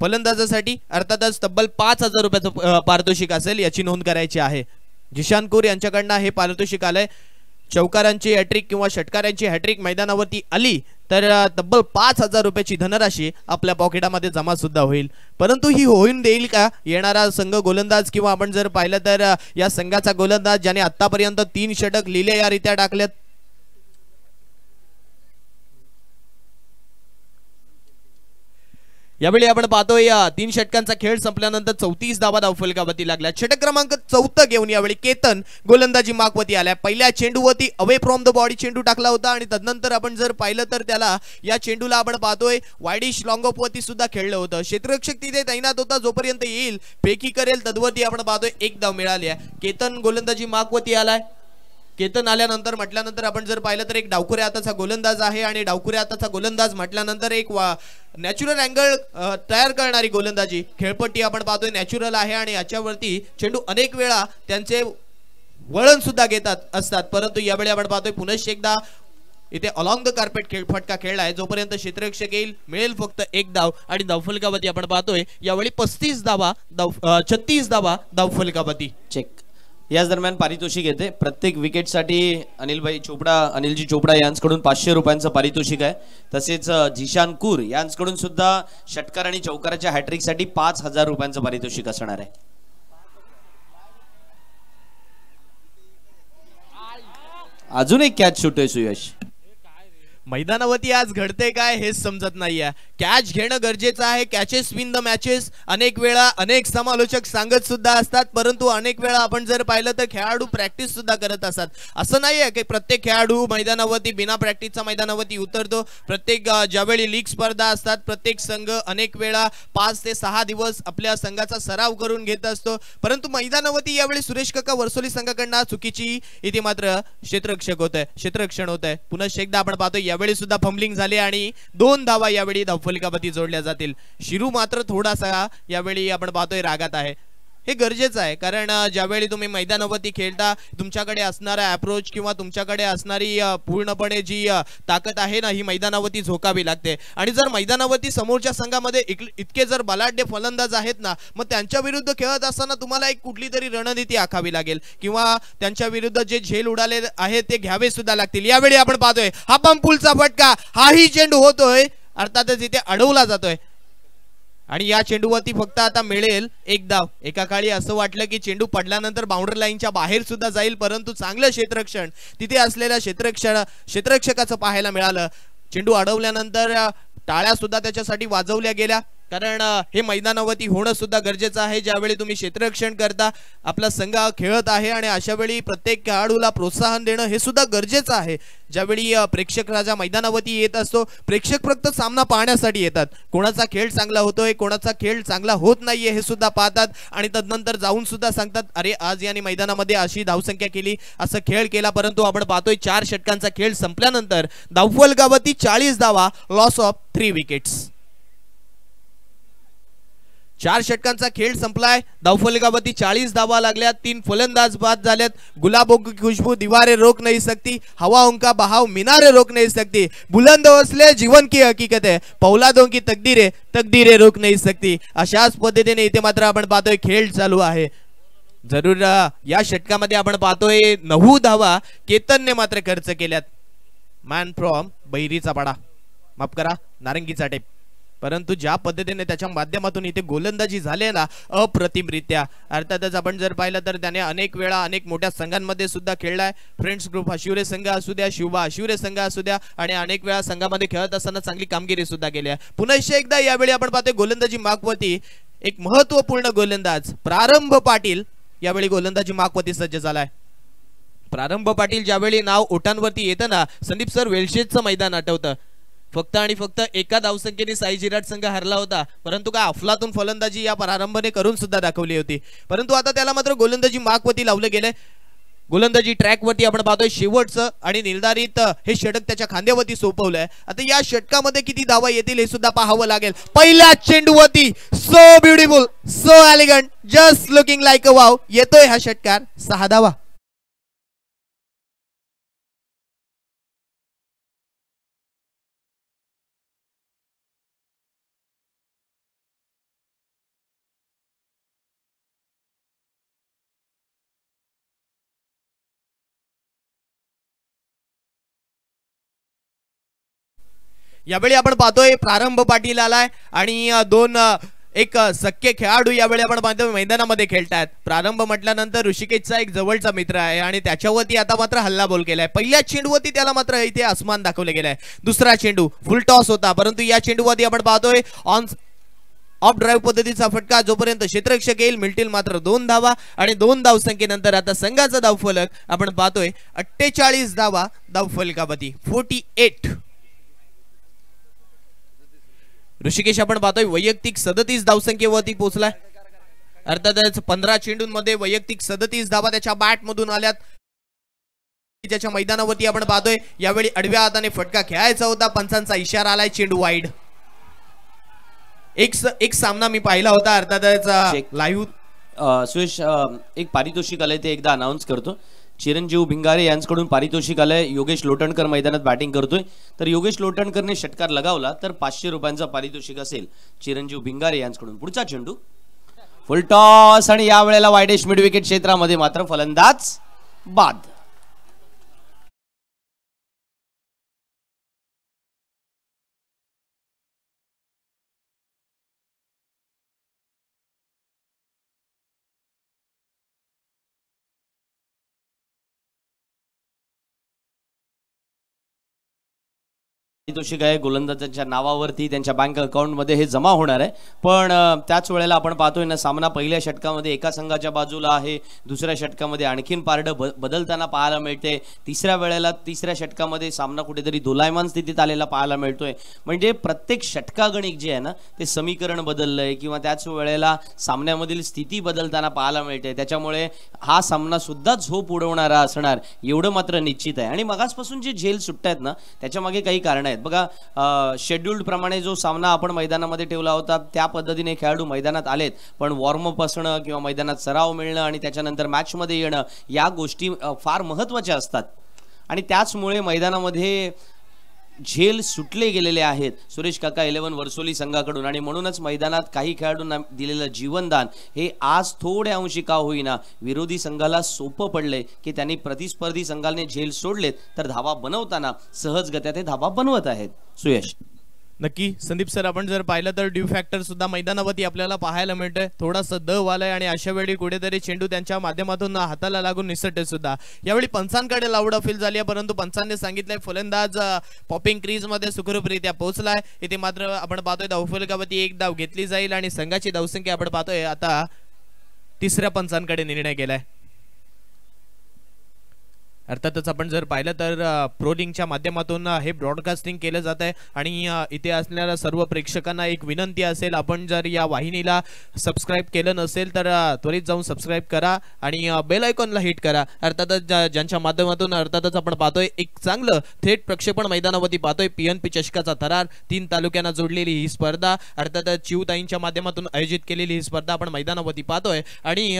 फलंदाजासाठी अर्थातच तब्बल 5000 रुपयाचं पारितोषिक असेल, याची नोंद करायची आहे. जिशान कूर यांच्याकडनं हे पारितोषिक आलंय. चौकारांची हॅट्रिक किंवा षटकारांची हॅट्रिक मैदानावरती आली तर तब्बल 5,000 रुपयाची धनराशी आपल्या पॉकेटामध्ये जमा सुद्धा होईल. परंतु ही होऊन देईल का येणारा संघ गोलंदाज किंवा आपण जर पाहिलं तर या संघाचा गोलंदाज ज्याने आतापर्यंत 3 षटक लिहिलेयारित्या टाकलेत. यावेळी आपण पाहतोय 3 षटकांचा खेळ संपल्यानंतर 34 धावा धावफलकावरती लागल्या. षटक क्रमांक 4 घेऊन यावेळी केतन गोलंदाजी मागवती आल्या. पहिल्या चेंडूवरती अवे फ्रॉम द बॉडी चेंडू टाकला होता आणि तदनंतर आपण जर पाहिलं तर त्याला या चेंडूला आपण पाहतोय वाईडिश लॉंग ऑफ वरती सुद्धा खेळलं होतं. क्षेत्ररक्षक तिथे तैनात होता, जोपर्यंत येईल फेकी करेल तदवरती आपण पाहतोय 1 धाव मिळाली आहे. केतन गोलंदाजी मागवती आलाय. केतन आल्यानंतर म्हटल्यानंतर आपण जर पाहिलं तर एक डावखुऱ्या हाताचा गोलंदाज आहे आणि डावखुऱ्या हाताचा गोलंदाज म्हटल्यानंतर एक नॅचरल अँगल तयार करणारी गोलंदाजी खेळपट्टी आपण पाहतोय नॅचरल आहे आणि याच्यावरती चेंडू अनेक वेळा त्यांचे वळण सुद्धा घेतात असतात. परंतु यावेळी आपण पाहतोय पुन्हा एकदा इथे अलॉंग द कार्पेट फटका खेळला आहे. जोपर्यंत क्षेत्ररक्षक येईल मिळेल फक्त 1 धाव आणि धावफलकावरती आपण पाहतोय यावेळी 36 धावा 36 धावा धावफलकावरती. चेक. याच दरम्यान पारितोषिक येते प्रत्येक विकेटसाठी अनिलजी चोपडा यांच्याकडून 500 रुपयांचं पारितोषिक आहे. तसेच झिशान कूर यांच्याकडून सुद्धा षटकार आणि चौकाराच्या हॅट्रिकसाठी 5,000 रुपयांचं पारितोषिक असणार आहे. अजून एक कॅच सुटतोय सुयश. मैदानावरती आज घडते काय हेच समजत नाहीये. कॅच घेणं गरजेचं आहे. कॅचेस विन द मॅचेस अनेक वेळा अनेक समालोचक सांगत सुद्धा असतात, परंतु अनेक वेळा आपण जर पाहिलं तर खेळाडू प्रॅक्टिस सुद्धा करत असतात. असं नाहीये की प्रत्येक खेळाडू मैदानावरती बिना प्रॅक्टिसचा मैदानावरती उतरतो. प्रत्येक ज्यावेळी लीग स्पर्धा असतात प्रत्येक संघ अनेक वेळा 5 ते 6 दिवस आपल्या संघाचा सराव करून घेत असतो. परंतु मैदानावरती यावेळी सुरेश काका वर्सोली संघाकडनं चुकीची इथे मात्र क्षेत्ररक्षण होत आहे. पुन्हा एकदा आपण पाहतो यावेळी सुद्धा फंबलिंग झाले आणि 2 धावा यावेळी धावफलकावरती जोडल्या जातील. शिरू मात्र थोडासा यावेळी आपण पाहतोय रागात आहे. हे गरजेचं आहे कारण ज्यावेळी तुम्ही मैदानावरती खेळता तुमच्याकडे असणारा अप्रोच किंवा तुमच्याकडे असणारी पूर्णपणे जी ताकद आहे ना ही मैदानावरती झोकावी लागते. आणि जर मैदानावरती समोरच्या संघामध्ये इतके जर बलाढ्य फलंदाज आहेत ना मग त्यांच्या विरुद्ध खेळत असताना तुम्हाला एक कुठली तरी रणनीती आखावी लागेल किंवा त्यांच्या विरुद्ध जे झेल उडाले आहेत ते घ्यावे सुद्धा लागतील. यावेळी आपण पाहतोय हा पंपुलचा फटका, हाही चेंडू होतोय अर्थातच इथे अडवला जातोय आणि या चेंडूवरती फक्त आता मिळेल 1 धाव. एका काळी असं वाटलं की चेंडू पडल्यानंतर बाउंड्री लाईनच्या बाहेर सुद्धा जाईल, परंतु चांगलं क्षेत्ररक्षण तिथे असलेल्या क्षेत्ररक्षकाचं पाहायला मिळालं. चेंडू अडवल्यानंतर टाळ्या सुद्धा त्याच्यासाठी वाजवल्या गेल्या कारण हे मैदानावरती होणं सुद्धा गरजेचं आहे. ज्यावेळी तुम्ही क्षेत्ररक्षण करता आपला संघ खेळत आहे आणि अशा वेळी प्रत्येक खेळाडूला प्रोत्साहन देणं हे सुद्धा गरजेचं आहे. ज्यावेळी प्रेक्षक राजा मैदानावरती येत असतो प्रेक्षक फक्त सामना पाहण्यासाठी येतात. कोणाचा खेळ चांगला होतोय कोणाचा खेळ चांगला होत नाहीये हे सुद्धा पाहतात आणि तदनंतर जाऊन सुद्धा सांगतात अरे आज याने मैदानामध्ये अशी धावसंख्या केली असं खेळ केला. परंतु आपण पाहतोय 4 षटकांचा खेळ संपल्यानंतर धावफलकावरती 40 धावा लॉस ऑफ 3 विकेट्स. 4 षटकांचा खेळ संपलाय. धावफलकावरती 40 धावा लागल्या. 3 फलंदाज बाद झालेत. गुलाबों की खुशबू दीवारें रोक नहीं सकती, हवाओं का बहाव मीनारें रोक नहीं सकती, बुलंद हौसले जीवन की हकीकत है, पौलादों की तकदीरें रोक नहीं सकती. अशाच पद्धतीने इथे मात्र आपण पाहतोय खेळ चालू आहे. जरूर या षटकामध्ये आपण पाहतोय 9 धावा केतनने मात्र खर्च केल्यात. मॅन फ्रॉम बहिरीचा पाडा, माफ करा नारंगीचा टेप. परंतु ज्या पद्धतीने त्याच्या माध्यमातून इथे गोलंदाजी झाले ना अप्रतिमरित्या. अर्थातच आपण जर पाहिलं तर त्याने अनेक वेळा अनेक मोठ्या संघांमध्ये सुद्धा खेळलाय. फ्रेंड्स ग्रुप आशिवरे संघ असू द्या, शिवबा आशिवरे संघ असू द्या आणि अनेक वेळा संघामध्ये खेळत असताना चांगली कामगिरी सुद्धा केली आहे. पुन्हा एकदा यावेळी आपण पाहतोय गोलंदाजी मागवरती एक महत्वपूर्ण गोलंदाज प्रारंभ पाटील यावेळी गोलंदाजी मागवरती सज्ज झालाय. प्रारंभ पाटील ज्यावेळी नाव ओठांवरती येतं ना संदीप सर वेल्शेजचं मैदान आठवतं. फक्त आणि फक्त एका धावसंख्येने साई जिराट संघ हरला होता, परंतु काय अफलातून फलंदाजी या प्रारंभाने करून सुद्धा दाखवली होती. परंतु आता त्याला मात्र गोलंदाजी मागवरती लावलं गेलंय. गोलंदाजी ट्रॅकवरती आपण पाहतोय शेवटचं आणि निर्धारित हे षटक त्याच्या खांद्यावरती सोपवलंय. आता या षटकामध्ये किती धावा येतील हे सुद्धा पाहावं लागेल. पहिल्या चेंडूवरती so beautiful, so elegant, just looking like a wow येतोय हा षटकार. 6 धावा. यावेळी आपण पाहतोय प्रारंभ पाटील आलाय आणि दोन एक सख्खे खेळाडू यावेळी आपण पाहतोय मैदानामध्ये खेळतात. प्रारंभ म्हटल्यानंतर ऋषिकेशचा एक जवळचा मित्र आहे आणि त्याच्यावरती आता मात्र हल्लाबोल केलाय. पहिल्या चेंडूवरती त्याला मात्र इथे आसमान दाखवले गेलाय. दुसरा चेंडू फुल टॉस होता, परंतु या चेंडूवरती आपण पाहतोय ऑफ ड्राईव्ह पद्धतीचा फटका. जोपर्यंत क्षेत्ररक्षक येईल मिळतील मात्र 2 धावा आणि 2 धावसंख्येनंतर आता संघाचा धावफलक आपण पाहतोय 48 धावा धावफलकावरती 48. ऋषिकेश आपण पाहतोय वैयक्तिक 37 धावसंख्येवरती पोहोचलाय. अर्थातच 15 चेंडूंमध्ये वैयक्तिक 37 धावा त्याच्या बॅट मधून आल्यात. त्याच्या मैदानावरती आपण पाहतोय यावेळी आडव्या हाताने फटका खेळायचा होता, पंचांचा इशारा आलाय, चेंडू वाईड. एक सामना मी पाहिला होता अर्थातच लाईव्ह. सुयश एक पारितोषिक आलंय ते एकदा अनाउन्स करतो. चिरंजीव भिंगारे यांच्याकडून पारितोषिक आलंय. योगेश लोटणकर मैदानात बॅटिंग करतोय, तर योगेश लोटणकरने षटकार लगावला तर 500 रुपयांचा पारितोषिक असेल चिरंजीव भिंगारे यांच्याकडून. पुढचा चेंडू फुल टॉस आणि यावेळेला वायडेश मिड विकेट क्षेत्रामध्ये मात्र फलंदाज बाद. पारितोषिक आहे गोलंदाजांच्या नावावरती त्यांच्या बँक अकाउंटमध्ये हे जमा होणार आहे. पण त्याच वेळेला आपण पाहतोय ना सामना पहिल्या षटकामध्ये एका संघाच्या बाजूला आहे, दुसऱ्या षटकामध्ये आणखीन पारडं बदलताना पाहायला मिळते. तिसऱ्या षटकामध्ये सामना कुठेतरी दोलायमान स्थितीत आलेला पाहायला मिळतोय. म्हणजे प्रत्येक षटकागणिक जे आहे ना ते समीकरण बदललंय किंवा त्याच वेळेला सामन्यामधील स्थिती बदलताना पाहायला मिळते. त्याच्यामुळे हा सामना सुद्धा झोप उडवणारा असणार एवढं मात्र निश्चित आहे. आणि मगासपासून जे झेल सुट्टायत ना त्याच्या मागे काही कारण आहेत बघा. शेड्यूल्ड प्रमाणे जो सामना आपण मैदानामध्ये ठेवला होता त्या पद्धतीने खेळाडू मैदानात आलेत, पण वॉर्मअप असणं किंवा मैदानात सराव मिळणं आणि त्याच्यानंतर मॅचमध्ये येणं या गोष्टी फार महत्त्वाच्या असतात आणि त्याचमुळे मैदानामध्ये झेल सुटले गेलेले आहेत सुरेश काका 11 वर्सोली संघाकडून. आणि म्हणूनच मैदानात काही खेळाडूंना दिलेलं जीवनदान हे आज थोड्या अंशी का होईना विरोधी संघाला सोपं पडले की त्यांनी प्रतिस्पर्धी संघाने झेल सोडलेत तर धावा बनवताना सहजगत्या ते धावा बनवत आहेत. सुयश नक्की संदीप सर, आपण जर पाहिलं तर ड्यू फॅक्टर सुद्धा मैदानावरती आपल्याला पाहायला मिळतंय. थोडासा दव आलाय आणि अशा वेळी कुठेतरी चेंडू त्यांच्या माध्यमातून हाताला लागून निसटते सुद्धा. यावेळी पंचांकडे लावड अपील झाली आहे, परंतु पंचांनी सांगितलंय फलंदाज पॉपिंग क्रीज मध्ये सुखरूपरित्या पोहोचलाय. इथे मात्र आपण पाहतोय धावफलकावरती एक धाव घेतली जाईल आणि संघाची धावसंख्या आपण पाहतोय आता तिसऱ्या पंचांकडे निर्णय केलाय. अर्थातच आपण जर पाहिलं तर प्रो लिंकच्या माध्यमातून हे ब्रॉडकास्टिंग केलं जात आहे आणि इथे असणाऱ्या सर्व प्रेक्षकांना एक विनंती असेल, आपण जर या वाहिनीला सबस्क्राईब केलं नसेल तर त्वरित जाऊन सबस्क्राईब करा आणि बेल आयकॉनला हिट करा. अर्थातच ज्यांच्या माध्यमातून अर्थातच आपण पाहतोय एक चांगलं थेट प्रक्षेपण मैदानावरती पाहतोय. PNP चषकाचा थरार 3 तालुक्यांना जोडलेली ही स्पर्धा अर्थातच चिवताईंच्या माध्यमातून आयोजित केलेली ही स्पर्धा आपण मैदानावरती पाहतोय. आणि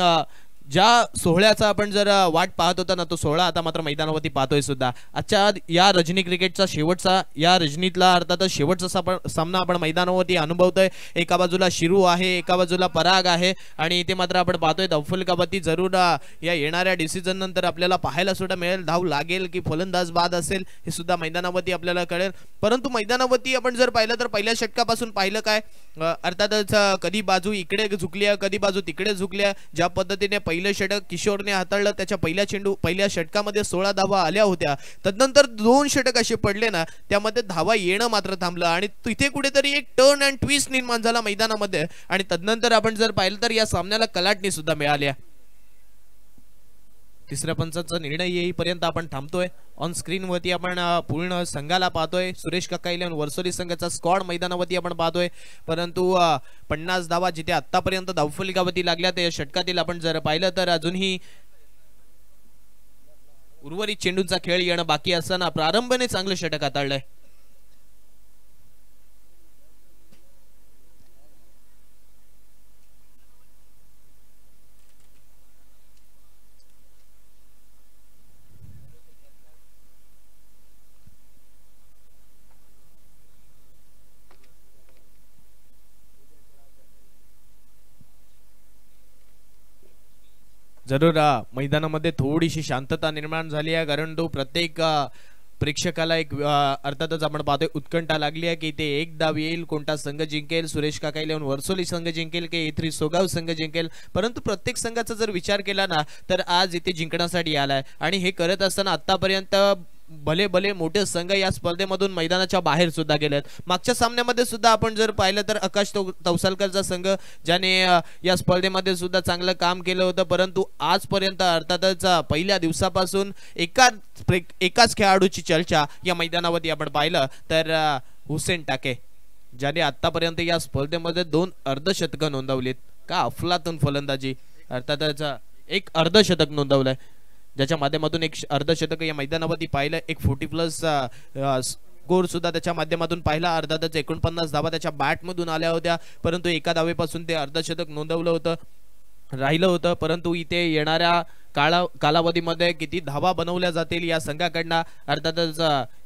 ज्या सोहळ्याचा आपण जर वाट पाहत होता ना तो सोहळा आता मात्र मैदानावरती पाहतोय सुद्धा. आजच्या या रजनी क्रिकेटचा शेवटचा, या रजनीतला अर्थातच शेवटचा सामना आपण मैदानावरती अनुभवतोय. एका बाजूला शिरू आहे, एका बाजूला पराग आहे आणि इथे मात्र आपण पाहतोय धावफलकावरती जरूर या येणाऱ्या डिसिजन नंतर आपल्याला पाहायला सुद्धा मिळेल धाव लागेल की फलंदाज बाद असेल हे सुद्धा मैदानावरती आपल्याला कळेल. परंतु मैदानावरती आपण जर पाहिलं तर पहिल्या षटकापासून पाहिलं काय अर्थातच कधी बाजू इकडे झुकल्या कधी बाजू तिकडे झुकल्या. ज्या पद्धतीने पहिलं षटक किशोरने हाताळलं त्याच्या पहिल्या षटकामध्ये 16 धावा आल्या होत्या. तदनंतर 2 षटक असे पडले ना त्यामध्ये धावा येणं मात्र थांबलं आणि तिथे कुठेतरी एक टर्न अँड ट्विस्ट निर्माण झाला मैदानामध्ये आणि तदनंतर आपण जर पाहिलं तर या सामन्याला कलाटणी सुद्धा मिळाल्या. तिसऱ्या पंचाचा निर्णय येईपर्यंत आपण थांबतोय. ऑन स्क्रीन वरती आपण पूर्ण संघाला पाहतोय. सुरेश काका 11 वर्सोली संघाचा स्क्वॉड मैदानावरती आपण पाहतोय. परंतु 50 धावा जिथे आतापर्यंत धावफलकावरती लागल्या त्या षटकातील आपण जर पाहिलं तर अजूनही उर्वरित चेंडूंचा खेळ येणं बाकी असताना प्रारंभाने चांगलं षटक हाताळलंय. जरूर मैदानामध्ये थोडीशी शांतता निर्माण झाली आहे कारण तो प्रत्येक प्रेक्षकाला एक अर्थातच आपण पाहतोय उत्कंठा लागली आहे की ते एक डाव येईल, कोणता संघ जिंकेल, सुरेश काका इलेव्हन वर्सोली संघ जिंकेल की A3 सोगाव संघ जिंकेल. परंतु प्रत्येक संघाचा जर विचार केला ना तर आज इथे जिंकण्यासाठी आलाय आणि हे करत असताना आतापर्यंत भले भले मोठे संघ या स्पर्धेमधून मैदानाच्या बाहेर सुद्धा गेलेत. मागच्या सामन्यामध्ये सुद्धा आपण जर पाहिलं तर आकाश तवसालकरचा संघ ज्याने या स्पर्धेमध्ये सुद्धा चांगलं काम केलं होतं, परंतु आजपर्यंत अर्थातच पहिल्या दिवसापासून एकाच खेळाडूची चर्चा या मैदानावरती आपण पाहिलं तर हुसेन टाके ज्याने आतापर्यंत या स्पर्धेमध्ये 2 अर्धशतकं नोंदवलीत. का अफलातून फलंदाजी, अर्थातच एक अर्धशतक नोंदवलंय ज्याच्या माध्यमातून एक अर्धशतक या मैदानावरती पाहिलं. एक 40+ स्कोर सुद्धा त्याच्या माध्यमातून पाहिला. अर्थातच 49 धावा त्याच्या बॅटमधून आल्या होत्या, परंतु एका धावेपासून ते अर्धशतक नोंदवलं होतं राहिलं होतं. परंतु इथे येणाऱ्या कालावधीमध्ये किती धावा बनवल्या जातील या संघाकडनं, अर्थातच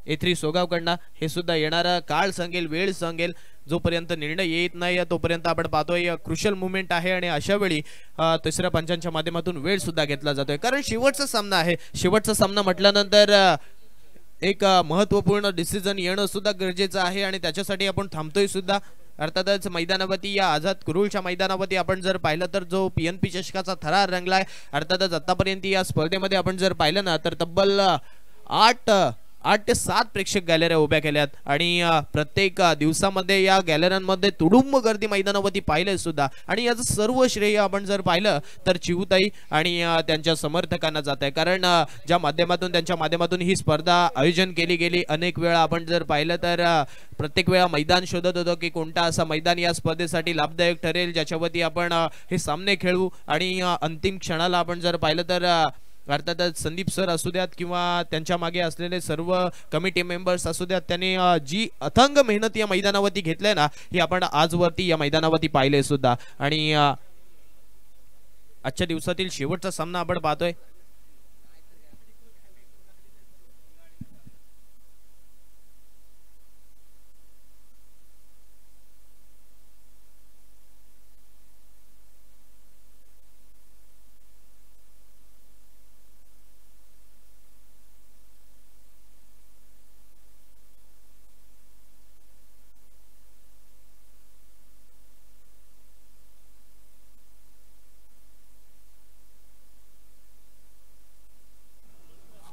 A3 सोगावकडनं, हे सुद्धा येणारा काळ सांगेल, वेळ सांगेल. जोपर्यंत निर्णय येत नाही तोपर्यंत आपण पाहतोय क्रुशियल मुवमेंट आहे आणि अशा वेळी तिसऱ्या पंचांच्या माध्यमातून वेळ सुद्धा घेतला जातोय, कारण शेवटचा सामना आहे. शेवटचा सामना म्हटल्यानंतर एक महत्त्वपूर्ण डिसिजन येणं सुद्धा गरजेचं आहे आणि त्याच्यासाठी आपण थांबतोय सुद्धा. अर्थातच मैदानावरती या आझाद कुरुलच्या मैदानावरती आपण जर पाहिलं तर जो PNP चषकाचा थरार रंगलाय. अर्थातच आतापर्यंत या स्पर्धेमध्ये आपण जर पाहिलं ना तर तब्बल 8 ते 7 प्रेक्षक गॅलऱ्या उभ्या केल्यात आणि प्रत्येक दिवसामध्ये या गॅलऱ्यांमध्ये तुडुंब गर्दी मैदानावरती पाहिलंय सुद्धा. आणि याचं सर्व श्रेय आपण जर पाहिलं तर चिवताई आणि त्यांच्या समर्थकांना जात आहे, कारण ज्या माध्यमातून त्यांच्या माध्यमातून ही स्पर्धा आयोजन केली गेली. अनेक वेळा आपण जर पाहिलं तर प्रत्येक वेळा मैदान शोधत होतो की कोणता असा मैदान या स्पर्धेसाठी लाभदायक ठरेल ज्याच्यावरती आपण हे सामने खेळू. आणि अंतिम क्षणाला आपण जर पाहिलं तर अर्थातच संदीप सर असू द्यात किंवा त्यांच्या मागे असलेले सर्व कमिटी मेंबर्स असू द्यात, त्यांनी जी अथंग मेहनत या मैदानावरती घेतली ना ही आपण आजवरती या मैदानावरती पाहिले सुद्धा. आणि आजच्या दिवसातील शेवटचा सामना आपण पाहतोय.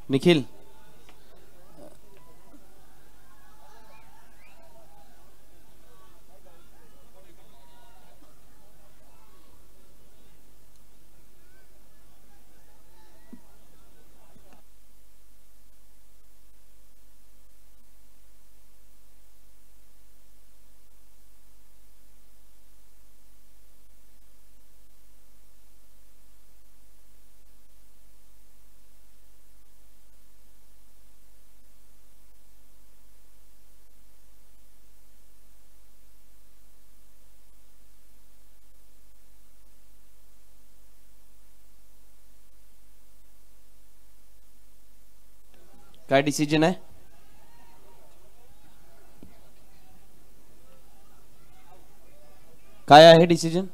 निखिल, काय डिसिजन आहे? काय आहे डिसिजन?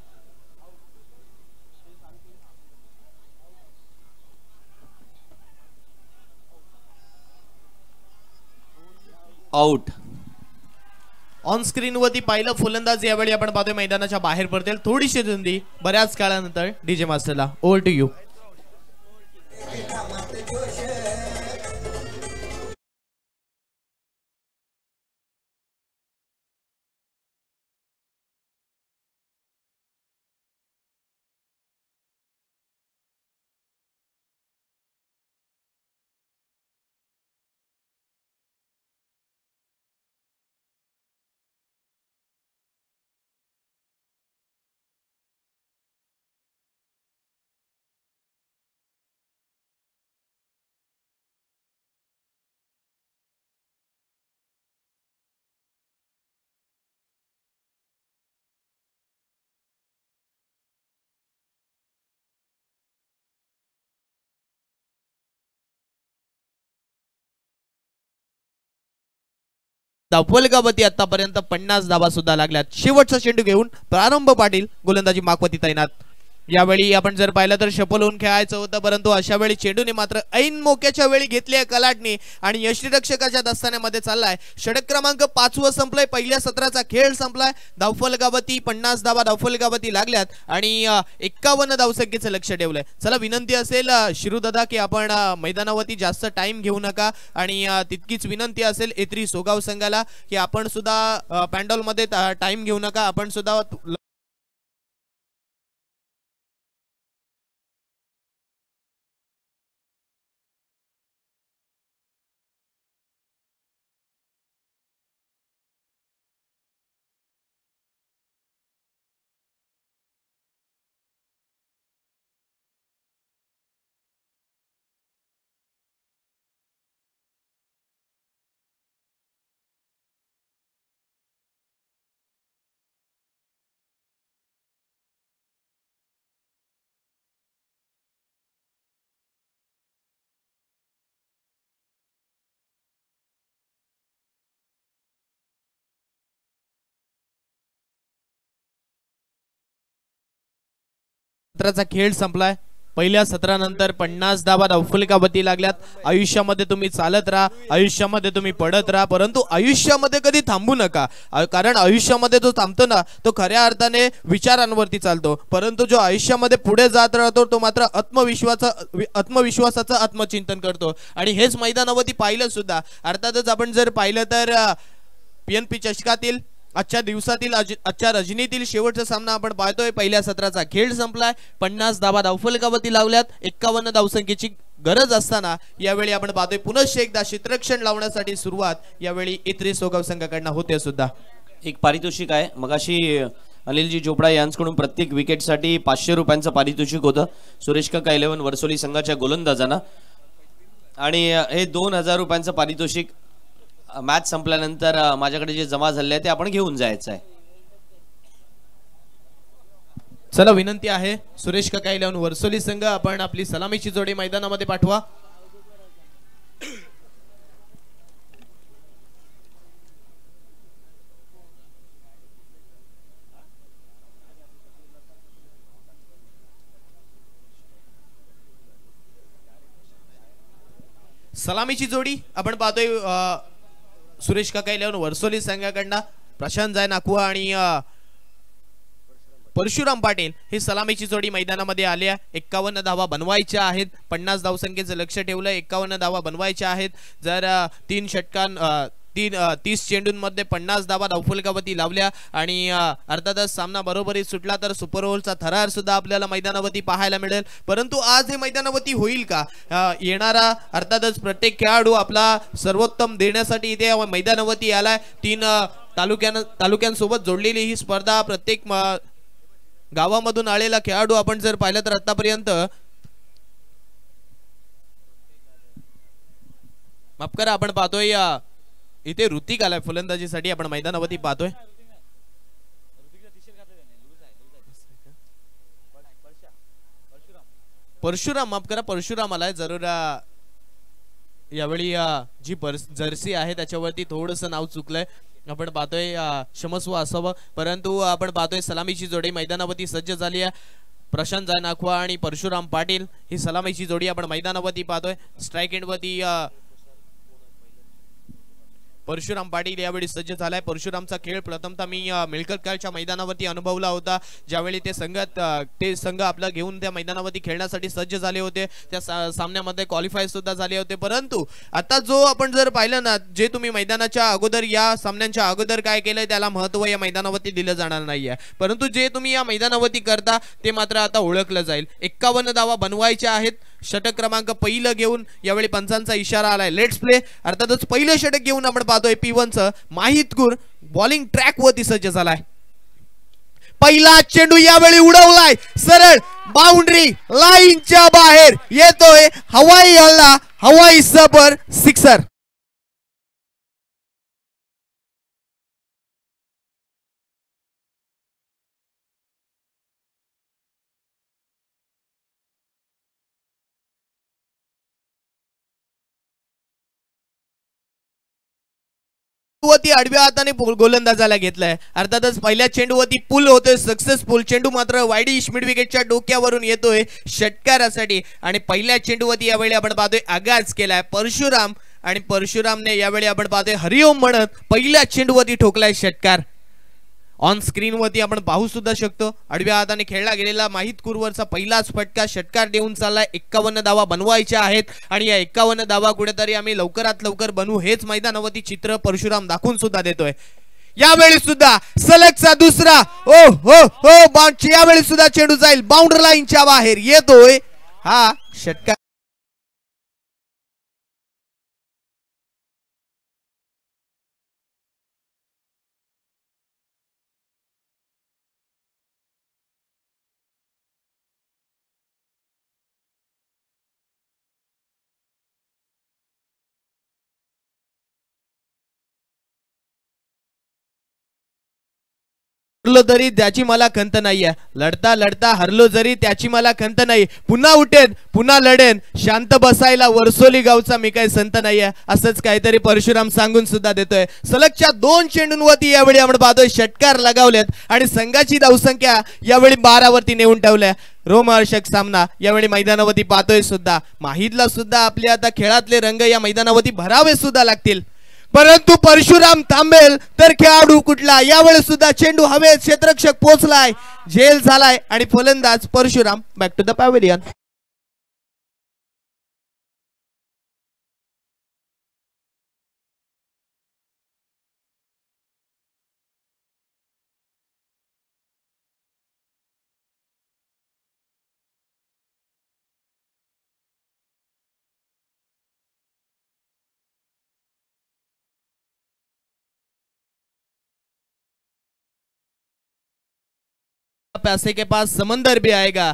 आउट. ऑन स्क्रीन वरती पाहिलं फलंदाज यावेळी आपण पाहतोय मैदानाच्या बाहेर पडतील. थोडीशी धुंदी बऱ्याच काळानंतर. डीजे मास्टरला ओव्हर टू यू. धावलगावती आतापर्यंत 50 धावा सुद्धा लागल्यात. शेवटचा चेंडू घेऊन प्रारंभ पाटील गोलंदाजी मागवती तैनात. यावेळी आपण जर पाहिलं तर शपल होऊन खेळायचं होतं, परंतु अशा वेळी चेंडूने मात्र ऐन मोक्याच्या वेळी घेतली आहे कलाटणी आणि यष्टीरक्षकाच्या दस्तान्यामध्ये चाललाय. षटक क्रमांक 5 संपलाय. पहिल्या सत्राचा खेळ संपलाय. धावफलकावरती 50 धावा धावफलकावरती लागल्यात आणि 51 धावसंख्येचं लक्ष ठेवलंय. चला विनंती असेल शिरूदादा की आपण मैदानावरती जास्त टाइम घेऊ नका आणि तितकीच विनंती असेल एत्री सोगाव संघाला की आपण सुद्धा पॅन्डॉल मध्ये टाइम घेऊ नका. आपण सुद्धा सत्राचा खेळ संपलाय. पहिल्या सत्रानंतर 50 धावा धावफलकावरती लागल्यात. आयुष्यामध्ये तुम्ही चालत राहा, आयुष्यामध्ये तुम्ही पडत राहा, परंतु आयुष्यामध्ये कधी थांबू नका. कारण आयुष्यामध्ये जो थांबतो ना तो खऱ्या अर्थाने विचारांवरती चालतो, परंतु जो आयुष्यामध्ये पुढे जात राहतो तो मात्र आत्मविश्वासाचं आत्मचिंतन करतो. आणि हेच मैदानावरती पाहिलं सुद्धा. अर्थातच आपण जर पाहिलं तर PNP चषकातील आजच्या रजनीतील शेवटचा सामना आपण पाहतोय. पहिल्या सत्राचा खेळ संपलाय. 50 धावा धावफलकावरती लावल्यात. 51 धावसंख्येची गरज असताना यावेळी आपण पाहतोय पुनश्च एकदा क्षेत्ररक्षण लावण्यासाठी सुरुवात यावेळी एत्री सोगाव संघाकडनं होते सुद्धा. एक पारितोषिक आहे. मगाशी अनिलजी चोपडा यांच्याकडून प्रत्येक विकेटसाठी 500 रुपयांचं पारितोषिक होतं सुरेश काका 11 वर्सोली संघाच्या गोलंदाजांना आणि हे 2000 रुपयांचं पारितोषिक मॅच संपल्यानंतर माझ्याकडे जे जमा झाले आहे ते आपण घेऊन जायचं आहे. चला विनंती आहे सुरेश काका 11 वर्सोली संघ आपण आपली सलामीची जोडी मैदानामध्ये पाठवा. सलामीची जोडी आपण पाहतोय सुरेश काका 11 वर्सोली संघाकडनं प्रशांत जाय नाकुआ आणि परशुराम पाटील ही सलामीची जोडी मैदानामध्ये आल्या. 51 धावा बनवायच्या आहेत. 50 धावसंख्येचं लक्ष ठेवलं. 51 धावा बनवायच्या आहेत. जर 30 चेंडूंमध्ये 50 धावा धावफलकावरती लावल्या आणि अर्थातच सामना बरोबरी सुटला तर सुपर ओव्हरचा थरार सुद्धा आपल्याला मैदानावरती पाहायला मिळेल. परंतु आज हे मैदानावरती होईल का? येणारा अर्थातच प्रत्येक खेळाडू आपला सर्वोत्तम देण्यासाठी इथे मैदानावरती आलाय. 3 तालुक्यांसोबत जोडलेली ही स्पर्धा. प्रत्येक गावामधून आलेला खेळाडू आपण जर पाहिलं तर आतापर्यंत माफ करा आपण पाहतोय इथे ऋतिक आलाय फलंदाजीसाठी. आपण मैदानावरती पाहतोय परशुराम माफ करा परशुराम आलाय. जरूर यावेळी जी जर्सी आहे त्याच्यावरती थोडंसं नाव चुकलंय. आपण पाहतोय क्षमस्व असावं, परंतु आपण पाहतोय सलामीची जोडी मैदानावरती सज्ज झाली आहे. प्रशांत जाय नाखवा आणि परशुराम पाटील ही सलामीची जोडी आपण मैदानावरती पाहतोय. स्ट्राइक एंडवरती परशुराम पाटील यावेळी सज्ज झालाय. परशुरामचा खेळ प्रथमतः मी मिळकतच्या मैदानावरती अनुभवला होता, ज्यावेळी ते संघ आपला घेऊन त्या मैदानावरती खेळण्यासाठी सज्ज झाले होते. त्या सामन्यामध्ये क्वालिफाय सुद्धा झाले होते. परंतु आता जो आपण जर पाहिलं ना, जे तुम्ही मैदानाच्या अगोदर या सामन्यांच्या अगोदर काय केलंय त्याला महत्त्व या मैदानावरती दिलं जाणार नाहीये, परंतु जे तुम्ही या मैदानावरती करता ते मात्र आता ओळखलं जाईल. 51 धावा बनवायच्या आहेत. षटक क्रमांक पहिलं घेऊन यावेळी पंचांचा इशारा आलाय. Let's play. अर्थातच पहिलं षटक घेऊन आपण पाहतोय P1चं माहितगुर बॉलिंग ट्रॅक वरती सज्ज झालाय. पहिला चेंडू यावेळी उडवलाय सरळ बाउंड्री लाईनच्या बाहेर येतोय. हवाई हल्ला, हवाई सबर, सिक्सर. वरती आडव्या हाताने गोलंदाजाला घेतलाय. अर्थातच पहिल्या चेंडूवरती पुल होतोय सक्सेसफुल. चेंडू मात्र वाईडिश मिड विकेटच्या डोक्यावरून येतोय षटकारासाठी आणि पहिल्या चेंडूवरती यावेळी आपण पाहतोय आगाज केलाय परशुराम आणि परशुरामने यावेळी आपण पाहतोय हरिओम म्हणत पहिल्या चेंडूवरती ठोकलाय षटकार. ऑन स्क्रीन वरती आपण पाहू सुद्धा शकतो आडव्या हाताने खेळला गेलेला माहित कुरवरचा पहिलाच फटका षटकार देऊन चाललाय. 51 धावा बनवायच्या आहेत आणि या 51 धावा कुठेतरी आम्ही लवकरात लवकर बनवू हेच मैदानावरती चित्र परशुराम दाखवून सुद्धा देतोय. यावेळी सुद्धा सलगचा दुसरा ओ हो हो यावेळी सुद्धा चेंडू जाईल बाउंड्री लाईनच्या बाहेर येतोय हा षटकार. हरलो तरी त्याची मला खंत नाहीये, लढता लढता हरलो जरी त्याची मला खंत नाही, पुन्हा उठेन पुन्हा लढेन, शांत बसायला वर्सोली गावचा मी काही संत नाहीये असंच काहीतरी परशुराम सांगून सुद्धा देतोय. सलगच्या 2 चेंडूंवरती यावेळी आपण पाहतोय षटकार लगावलेत आणि संघाची धावसंख्या यावेळी 12 वरती नेऊन ठेवल्या. रोमहर्षक सामना यावेळी मैदानावरती पाहतोय सुद्धा. माहितला सुद्धा आपल्या आता खेळातले रंग या मैदानावरती भरावे सुद्धा लागतील, परंतु परशुराम थांबेल तर खेळाडू कुठला. यावेळी सुद्धा चेंडू हवेत, क्षेत्ररक्षक पोहोचलाय, झेल झालाय आणि फलंदाज Parshuram back to the pavilion. पैसे के पास समंदर भी आएगा,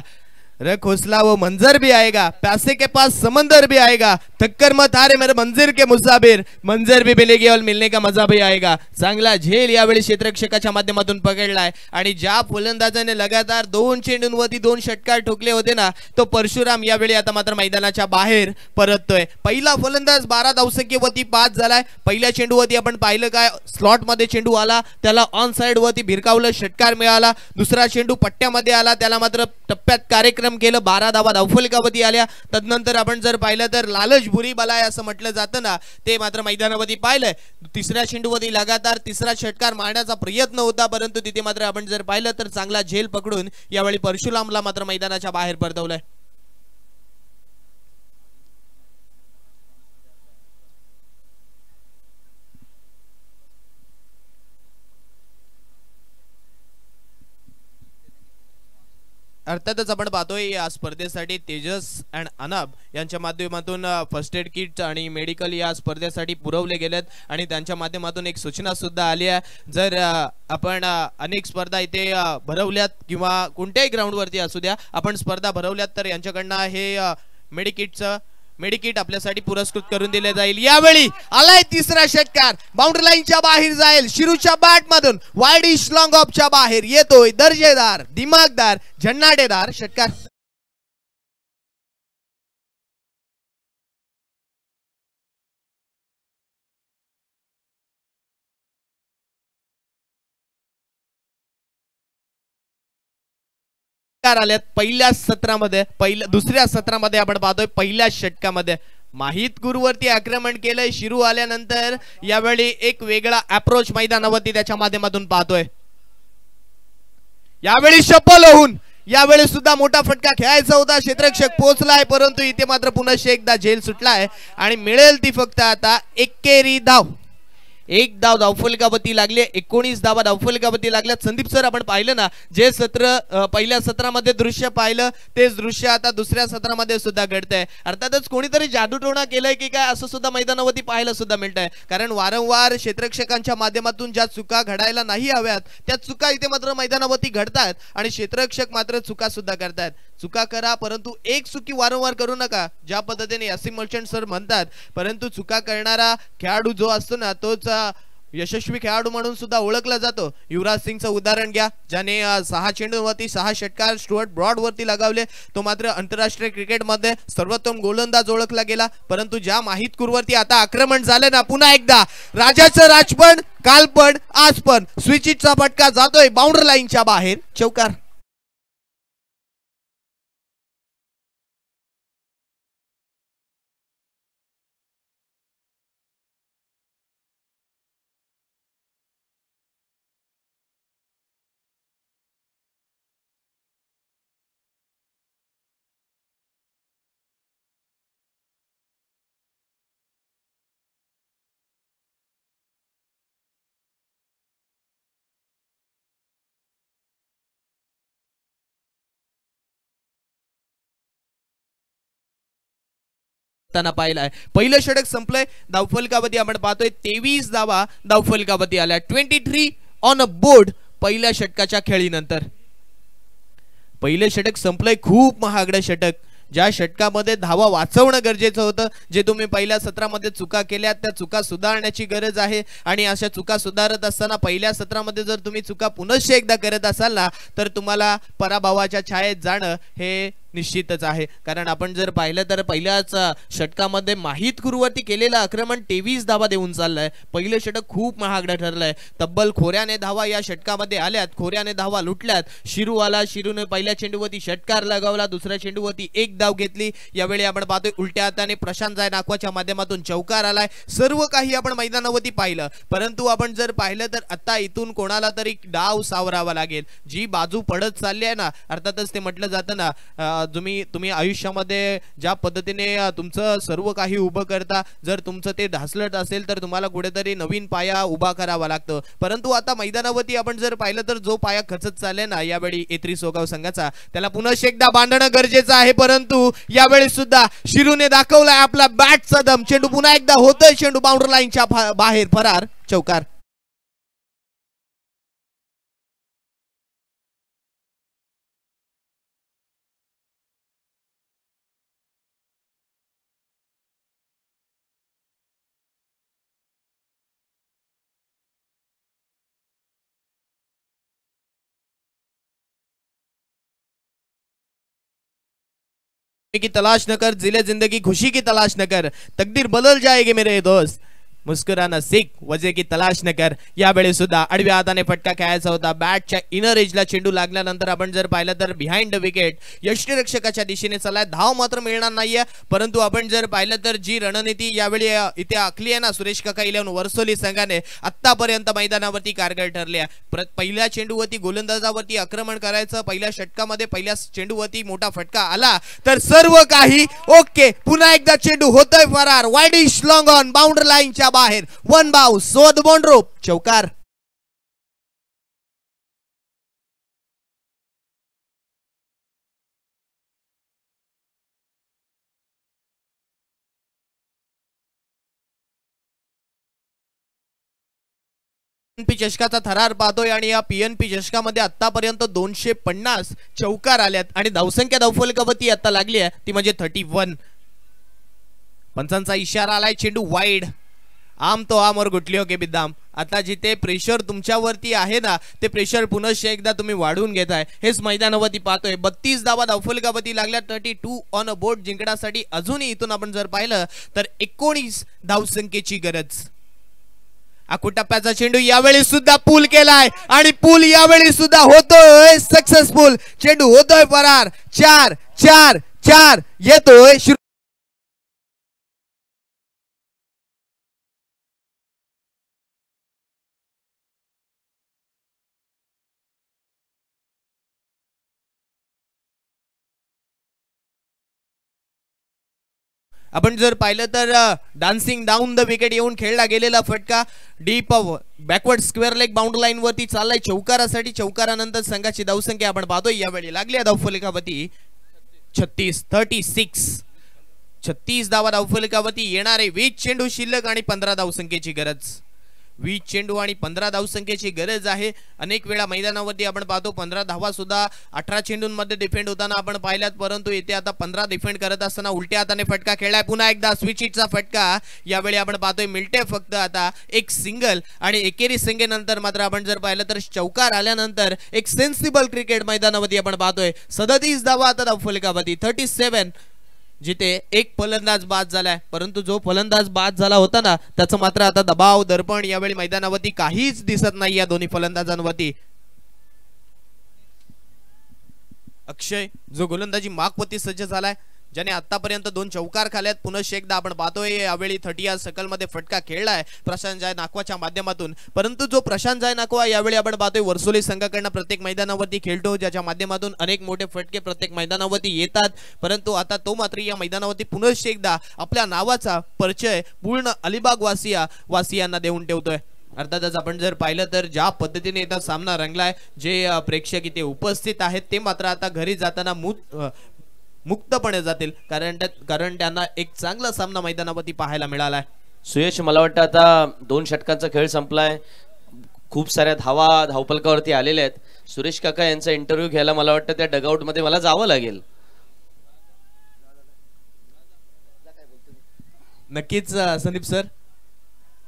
रख हौसला वो मंजर भी आएगा, पैसे के पास समंदर भी आएगा, थक्कर मत हारे मेरे मंजिर के मुसाफिर, मंजर भी मिलेगी और मिलने का मजा भी आएगा. चांगला झेल यावेळी क्षेत्ररक्षकाच्या माध्यमातून पकडलाय आणि ज्या फलंदाजाने लगातार 2 चेंडूंवरती 2 षटकार ठोकले होते ना, तो परशुराम यावेळी आता मात्र मैदानाच्या बाहेर परततोय. पहिला फलंदाज 12 धावसंख्येवरती 5 झालाय. पहिल्या चेंडूवरती आपण पाहिलं काय स्लॉट मध्ये चेंडू आला, त्याला ऑन साइड वरती भिरकावलं, षटकार मिळाला. दुसरा चेंडू पट्ट्यामध्ये आला, त्याला मात्र टप्प्यात कार्यक्रम केलं, 12 धावा धावफलकावरती आल्या. तदनंतर आपण जर पाहिलं तर लालच बुरी बलाय असं म्हटलं जातं ना, ते मात्र मैदानावरती पाहिलंय. तिसऱ्या चेंडूवरती लगातार तिसरा षटकार मारण्याचा प्रयत्न होता, परंतु तिथे मात्र आपण जर पाहिलं तर चांगला झेल पकडून यावेळी परशुरामला मात्र मैदानाच्या बाहेर परतवलंय. अर्थातच आपण पाहतोय या स्पर्धेसाठी तेजस अँड अनाब यांच्या माध्यमातून फर्स्ट एड किट आणि मेडिकल या स्पर्धेसाठी पुरवले गेलेत आणि त्यांच्या माध्यमातून एक सूचना सुद्धा आली आहे. जर आपण अनेक स्पर्धा इथे भरवल्यात किंवा कोणत्याही ग्राउंडवरती असू द्या आपण स्पर्धा भरवल्यात तर यांच्याकडनं हे मेडिकिट आपल्यासाठी पुरस्कृत करून दिले जाईल. यावेळी आलाय तिसरा षटकार, बाउंड्री लाईनच्या बाहेर जाईल, शिरूच्या बॅट मधून वाईडिश लॉंग ऑफच्या बाहेर येतोय दर्जेदार दिमागदार झन्नाटेदार षटकार. आल्यात पहिल्या सत्रामध्ये, दुसऱ्या सत्रामध्ये आपण पाहतोय पहिल्या षटकामध्ये माहित गुरुवरती आक्रमण केलंय शिरू आल्यानंतर. यावेळी एक वेगळा अप्रोच मैदानावरती त्याच्या माध्यमातून पाहतोय. यावेळी शपल होऊन यावेळी सुद्धा मोठा फटका खेळायचा होता, क्षेत्ररक्षक पोहोचलाय, परंतु इथे मात्र पुन्हा एकदा झेल सुटलाय आणि मिळेल ती फक्त आता एकेरी धाव. 1 धाव धावफलकावरती लागले, 19 धावा धावफलकावरती लागल्या. संदीप सर आपण पाहिलं ना, जे सत्र पहिल्या सत्रामध्ये दृश्य पाहिलं तेच दृश्य आता दुसऱ्या सत्रामध्ये सुद्धा घडतंय. अर्थातच कोणीतरी जादूटोणा केलाय की काय असं सुद्धा मैदानावरती पाहायला सुद्धा मिळतंय, कारण वारंवार क्षेत्ररक्षकांच्या माध्यमातून ज्या चुका घडायला नाही हव्यात त्या चुका इथे मात्र मैदानावरती घडतायत आणि क्षेत्ररक्षक मात्र चुका सुद्धा करतायत. चुका करा परंतु एक चुकी वारंवार करू नका, ज्या पद्धतीने यासिम मर्चंट सर म्हणतात, परंतु चुका करणारा खेळाडू जो असतो ना तोच यशस्वी खेळाडू म्हणून सुद्धा ओळखला जातो. युवराज सिंगचं उदाहरण घ्या, ज्याने 6 चेंडूंवरती 6 षटकार स्टुअर्ट ब्रॉड वरती लगावले. तो मात्र आंतरराष्ट्रीय क्रिकेटमध्ये सर्वोत्तम गोलंदाज ओळखला गेला. परंतु ज्या माहितपूरवरती आता आक्रमण झालं ना, पुन्हा एकदा राजाचं राजपण, काल पण आज पण स्विचिटचा फटका जातोय बाउंड्री लाईनच्या बाहेर, चौकार. पाहिलाय पहिलं षटक संपलंय. धावफलकावरती आपण पाहतोय 23 धावा धावफलकावरती आल्या. 23 ऑन अ बोर्ड पहिल्या षटकाच्या खेळीनंतर. पहिलं षटक संपलंय, खूप महागडं षटक. ज्या षटकामध्ये धावा वाचवणं गरजेचं होतं, जे तुम्ही पहिल्या सत्रामध्ये चुका केल्या त्या चुका सुधारण्याची गरज आहे. आणि अशा चुका सुधारत असताना पहिल्या सत्रामध्ये जर तुम्ही चुका पुनश्च एकदा करत असाल ना, तर तुम्हाला पराभवाच्या छायेत जाणं हे निश्चितच आहे. कारण आपण जर पाहिलं तर पहिल्याच षटकामध्ये माहितपूरवरती केलेलं आक्रमण 23 धावा देऊन चाललंय. पहिलं षटक खूप महागडं ठरलंय. तब्बल खोऱ्याने धावा या षटकामध्ये आल्यात, खोऱ्याने धावा लुटल्यात. शिरू आला, शिरूने पहिल्या चेंडूवरती षटकार लगावला, दुसऱ्या चेंडूवरती एक धाव घेतली. यावेळी आपण पाहतोय उलट्या हाताने प्रशांत जाय नाकवाच्या माध्यमातून चौकार आलाय. सर्व काही आपण मैदानावरती पाहिलं. परंतु आपण जर पाहिलं तर आता इथून कोणाला तरी डाव सावरावा लागेल. जी बाजू पडत चालली आहे ना, अर्थातच ते म्हटलं जातं ना, तुम्ही आयुष्यामध्ये ज्या पद्धतीने तुमचं सर्व काही उभं करता, जर तुमचं ते ढासळत असेल तर तुम्हाला कुठेतरी नवीन पाया उभा करावा लागतो. परंतु आता मैदानावरती आपण जर पाहिलं तर जो पाया खचत चाललाय ना यावेळी ए3 सोगाव संघाचा, त्याला पुन्हा एकदा बांधणं गरजेचं आहे. परंतु यावेळी सुद्धा शिरूने दाखवलाय आपला बॅटचा दम. चेंडू पुन्हा एकदा होतोय, चेंडू बाउंड्री लाईनच्या बाहेर फरार, चौकार. की तलाश न कर, जिले जिंदगी खुशी की तलाश न कर, तकदीर बदल जाएगी मेरे दोस्त, मुस्कुराना सीख, वजे की तलाश न कर. यावेळी सुद्धा आडव्या हाताने फटका खेळायचा होता. बॅटच्या इनर एजला चेंडू लागल्यानंतर आपण जर पाहिलं तर बिहाइंड द विकेट यष्टीरक्षकाच्या दिशेने चाललाय. धाव मात्र मिळणार नाहीये. परंतु आपण जर पाहिलं तर जी रणनीती यावेळी इथे आखली आहे ना सुरेश काका इलेव्हन वर्सोली संघाने, आतापर्यंत मैदानावरती कारगर ठरली आहे. पहिल्या चेंडूवरती गोलंदाजावरती आक्रमण करायचं, पहिल्या षटकामध्ये पहिल्या चेंडूवरती मोठा फटका आला तर सर्व काही ओके. पुन्हा एकदा चेंडू होतोय फरार, वाईडिश लॉंग ऑन, बाउंड्री लाईनच्या बाहेर, वन बाउ, सोद बोंड्रो, चौकार. पी चषकाचा थरार पाहतोय आणि या पीएनपी चषकामध्ये आतापर्यंत 250 चौकार आल्यात आणि धावसंख्या धावफलकावरती आता लागली आहे ती म्हणजे 31. पंचांचा इशारा आलाय, चेंडू वाईड. आम तो आम और गुटलियों के भी दाम. आता जिथे प्रेशर तुमच्यावरती आहे ना, ते प्रेशर पुनश्च एकदा तुम्ही वाढवून घेताय. हेच मैदानावरती पाहतोय. 32 धावा धावफलकावरती लागल्या. 32 ऑन अ बोर्ड जिंकण्यासाठी अजूनही इथून आपण जर पाहिलं तर 19 धावसंख्येची गरज. टप्प्याचा चेंडू यावेळी सुद्धा पूल केलाय आणि पूल यावेळी सुद्धा होतोय सक्सेसफुल. चेंडू होतोय फरार. 4-4-4 येतोय. आपण जर पाहिलं तर डान्सिंग डाऊन द विकेट येऊन खेळला गेलेला फटका deep backward square leg boundary line वरती चाललाय चौकारासाठी. चौकारानंतर संघाची धावसंख्या आपण पाहतोय यावेळी लागली आहे धावफलकावरती 36 धावा धावफलकावरती येणारे 20 चेंडू शिल्लक आणि 15 धावसंख्येची गरज. 20 चेंडू आणि 15 धावसंख्येची गरज आहे. अनेक वेळा मैदानावरती आपण पाहतो 15 धावा सुद्धा 18 चेंडूंमध्ये डिफेंड होताना आपण पाहिल्यात, परंतु येथे आता 15 डिफेंड करत असताना उलट्या हाताने फटका खेळलाय. पुन्हा एकदा स्विच हिटचा फटका यावेळी आपण पाहतोय. मिळते फक्त आता एक सिंगल आणि एकेरी सिंगेनंतर मात्र आपण जर पाहिलं तर चौकार आल्यानंतर एक सेन्सिबल क्रिकेट मैदानावरती आपण पाहतोय. 37 धावा आता धावफलकावरती 37, जिथे एक फलंदाज बाद झालाय, परंतु जो फलंदाज बाद झाला होता ना त्याचं मात्र आता दबाव दर्पण यावेळी मैदानावरती काहीच दिसत नाही या दोन्ही फलंदाजांवरती. अक्षय जो गोलंदाजी मागवरती सज्ज झालाय, ज्याने आतापर्यंत 2 चौकार खाल्यात. पुन्हा एकदा आपण पाहतोय यावेळी 30 या सकल मध्ये फटका खेळलाय प्रशांत जाय नाकवाच्या माध्यमातून, परंतु जो प्रशांत जाय नाकवा यावेळी आपण पाहतोय वर्सोली संघाकडनं प्रत्येक मैदानावरती खेळतो, ज्याच्या माध्यमातून अनेक मोठे फटके प्रत्येक मैदानावरती येतात. परंतु आता तो मात्र या मैदानावरती पुन्हा एकदा आपल्या नावाचा परिचय पूर्ण अलिबाग वासियांना देऊन ठेवतोय. अर्थातच आपण जर पाहिलं तर ज्या पद्धतीने इथं सामना रंगलाय, जे प्रेक्षक इथे उपस्थित आहेत ते मात्र आता घरी जाताना मुक्तपणे जातील, कारण त्यांना एक चांगला सामना मैदानावरती पाहायला मिळालाय. सुयश, मला वाटतं आता 2 षटकांचा खेळ संपलाय, खूप साऱ्या धावा धावपलकावरती आलेल्या आहेत. सुरेश काका यांचा इंटरव्ह्यू घ्यायला मला वाटतं त्या डगआउट मध्ये मला जावं लागेल. नक्कीच संदीप सर,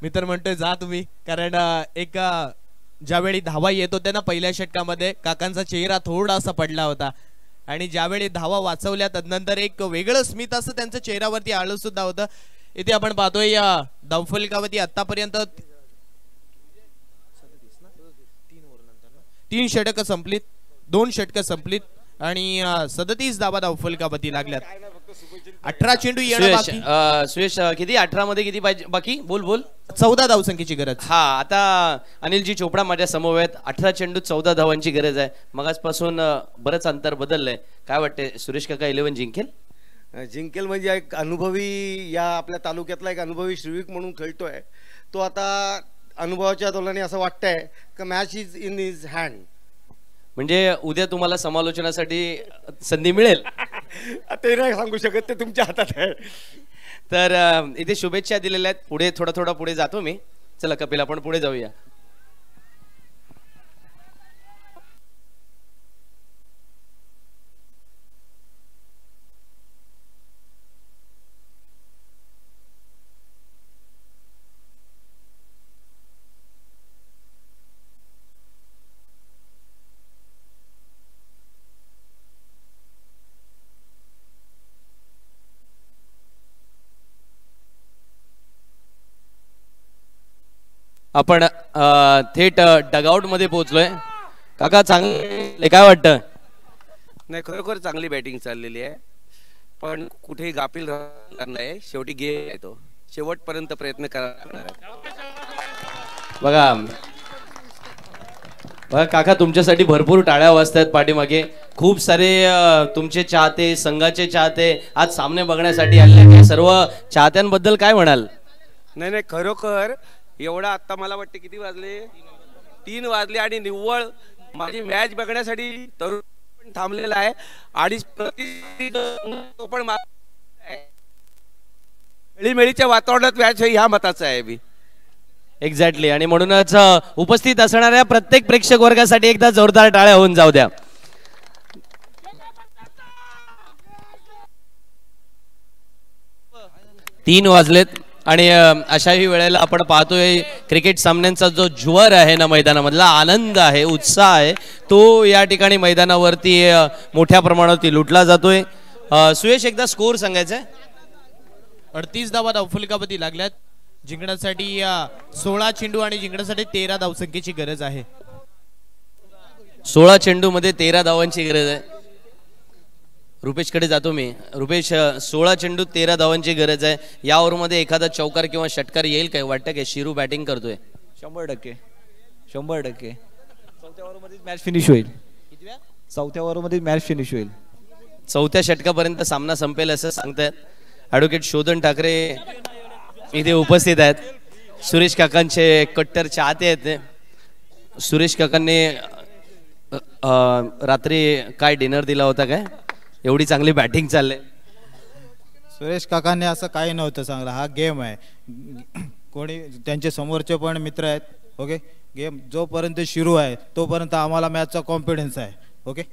मी तर म्हणतोय जा तुम्ही, कारण एक ज्यावेळी धावा येत होत्या ना पहिल्या षटकामध्ये काकांचा चेहरा थोडासा पडला होता, आणि ज्यावेळी धावा वाचवल्या तदनंतर एक वेगळं स्मित असं त्यांच्या चेहऱ्यावरती आलं सुद्धा होतं. इथे आपण पाहतोय या धावफलकावरती आतापर्यंत 3 षटकं संपलीत, 2 षटकं संपलीत आणि 37 धावा धावफलकावरती लागल्यात. 18 चेंडू येणं बाकी. सुयश, किती 18 मध्ये किती पाहिजे बाकी? बोल. 14 धावसंख्येची गरज. हा, आता अनिलजी चोपडा माझ्या समोर आहेत. 18 चेंडू 14 धावांची गरज आहे. मगाचपासून बरंच अंतर बदललंय. काय वाटतंय सुरेश काका 11 जिंकेल म्हणजे एक अनुभवी, या आपल्या तालुक्यातला एक अनुभवी श्रीविक म्हणून खेळतोय तो. आता अनुभवाच्या तोलाने असं वाटतंय की match is in his hand. म्हणजे उद्या तुम्हाला समालोचनासाठी संधी मिळेल. ते नाही सांगू शकत, ते तुमच्या हातात आहे. तर इथे शुभेच्छा दिलेल्या आहेत. पुढे थोडा पुढे जातो मी. चला कपिल, आपण पुढे जाऊया. आपण थेट डगआउट मध्ये पोहोचलोय. काका चांगले, काय वाटतं? नाही, खरोखर चांगली बॅटिंग चाललेली आहे, पण कुठेही गाफील राहणार नाही. शेवटी गेम आहे, तो शेवटपर्यंत प्रयत्न करणार आहे. बघा काका, तुमच्यासाठी भरपूर टाळ्या वाजतायत पाठीमागे. खूप सारे तुमचे चाहते, संघाचे चाहते आज सामने बघण्यासाठी आले. सर्व चाहत्यांबद्दल काय म्हणाल? नाही, खरोखर एवढा आत्ता मला वाटते किती वाजले? 3 वाजले आणि निव्वळ माझी मॅच बघण्यासाठी तरुण पण थांबलेला आहे. आणि पण मेळीमेळीच्या वातावरणात मॅच ह्या मताचा आहे मी. एक्झॅक्टली. आणि म्हणूनच उपस्थित असणाऱ्या प्रत्येक प्रेक्षक वर्गासाठी एकदा जोरदार टाळ्या होऊन जाऊ द्या. तीन वाजलेत आणि अशाही वेळेला आपण पाहतोय क्रिकेट सामन्यांचा जो ज्वर आहे ना, मैदानामधला आनंद आहे, उत्साह आहे, तो या ठिकाणी मैदानावरती मोठ्या प्रमाणावरती लुटला जातोय. सुयश, एकदा स्कोर सांगायचा आहे. 38 धावा धावफलकावरती लागल्यात. जिंकण्यासाठी 16 चेंडू आणि जिंकण्यासाठी 13 धावसंख्येची गरज आहे. 16 चेंडू मध्ये 13 धावांची गरज आहे. रुपेश कडे जातो मी. रुपेश, 16 चेंडू 13 धावांची गरज आहे. या ओव्हर मध्ये एखादा चौकार किंवा षटकार येईल काय? वाटतं की शिरू बॅटिंग करतोय? 100%. 100%. चौथ्या ओव्हरमध्ये मॅच फिनिश होईल. चौथ्या ओव्हरमध्ये मॅच फिनिश होईल. चौथ्या षटकापर्यंत सामना संपेल असं सांगतायत ॲडव्होकेट शोधन ठाकरे. इथे उपस्थित आहेत. सुरेश काकांचे कट्टर चाहते आहेत. सुरेश काकांनी रात्री काय डिनर दिला होता काय? एवढी चांगली बॅटिंग चालले. सुरेश काकांनी असं काही नव्हतं चांगलं. हा गेम आहे. कोणी त्यांचे समोरचे पण मित्र आहेत. ओके, गेम जोपर्यंत सुरू आहे तोपर्यंत आम्हाला मॅचचा कॉन्फिडन्स आहे. Okay,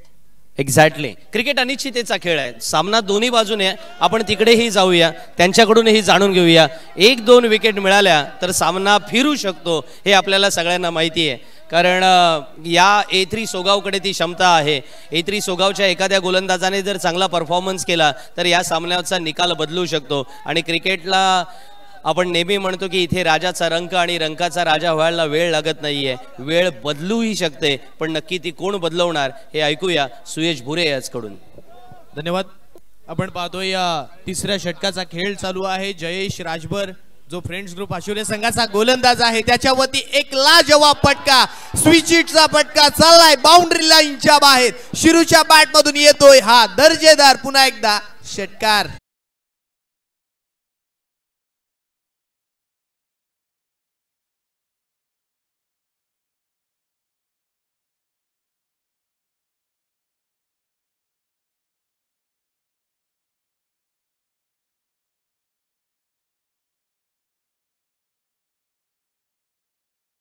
exactly. क्रिकेट अनिश्चिततेचा खेळ आहे. सामना दोन्ही बाजूने. आपण तिकडेही जाऊया, त्यांच्याकडूनही जाणून घेऊया. 1-2 विकेट मिळाल्या तर सामना फिरू शकतो हे आपल्याला सगळ्यांना माहिती आहे. कारण या A3 सोगावकडे ती क्षमता आहे. A3 सोगावच्या एखाद्या गोलंदाजाने जर चांगला परफॉर्मन्स केला तर या सामन्याचा निकाल बदलू शकतो. आणि क्रिकेटला आपण नेहमी म्हणतो की इथे राजाचा रंक आणि रंकाचा राजा व्हायला वेळ लागत नाहीये. वेळ बदलूही शकते, पण नक्की ती कोण बदलवणार हे ऐकूया सुयश भुरे याचकडून. धन्यवाद. आपण पाहतोय तिसऱ्या षटकाचा खेळ चालू आहे. जयेश राजभर जो फ्रेंड्स ग्रुप आशिवरे संघाचा गोलंदाज आहे त्याच्यावरती एक लाजवाब फटका, स्विच हिटचा फटका चाललाय बाउंड्री लाईनच्या बाहेर. शिरूच्या बॅट मधून येतोय हा दर्जेदार पुन्हा एकदा षटकार.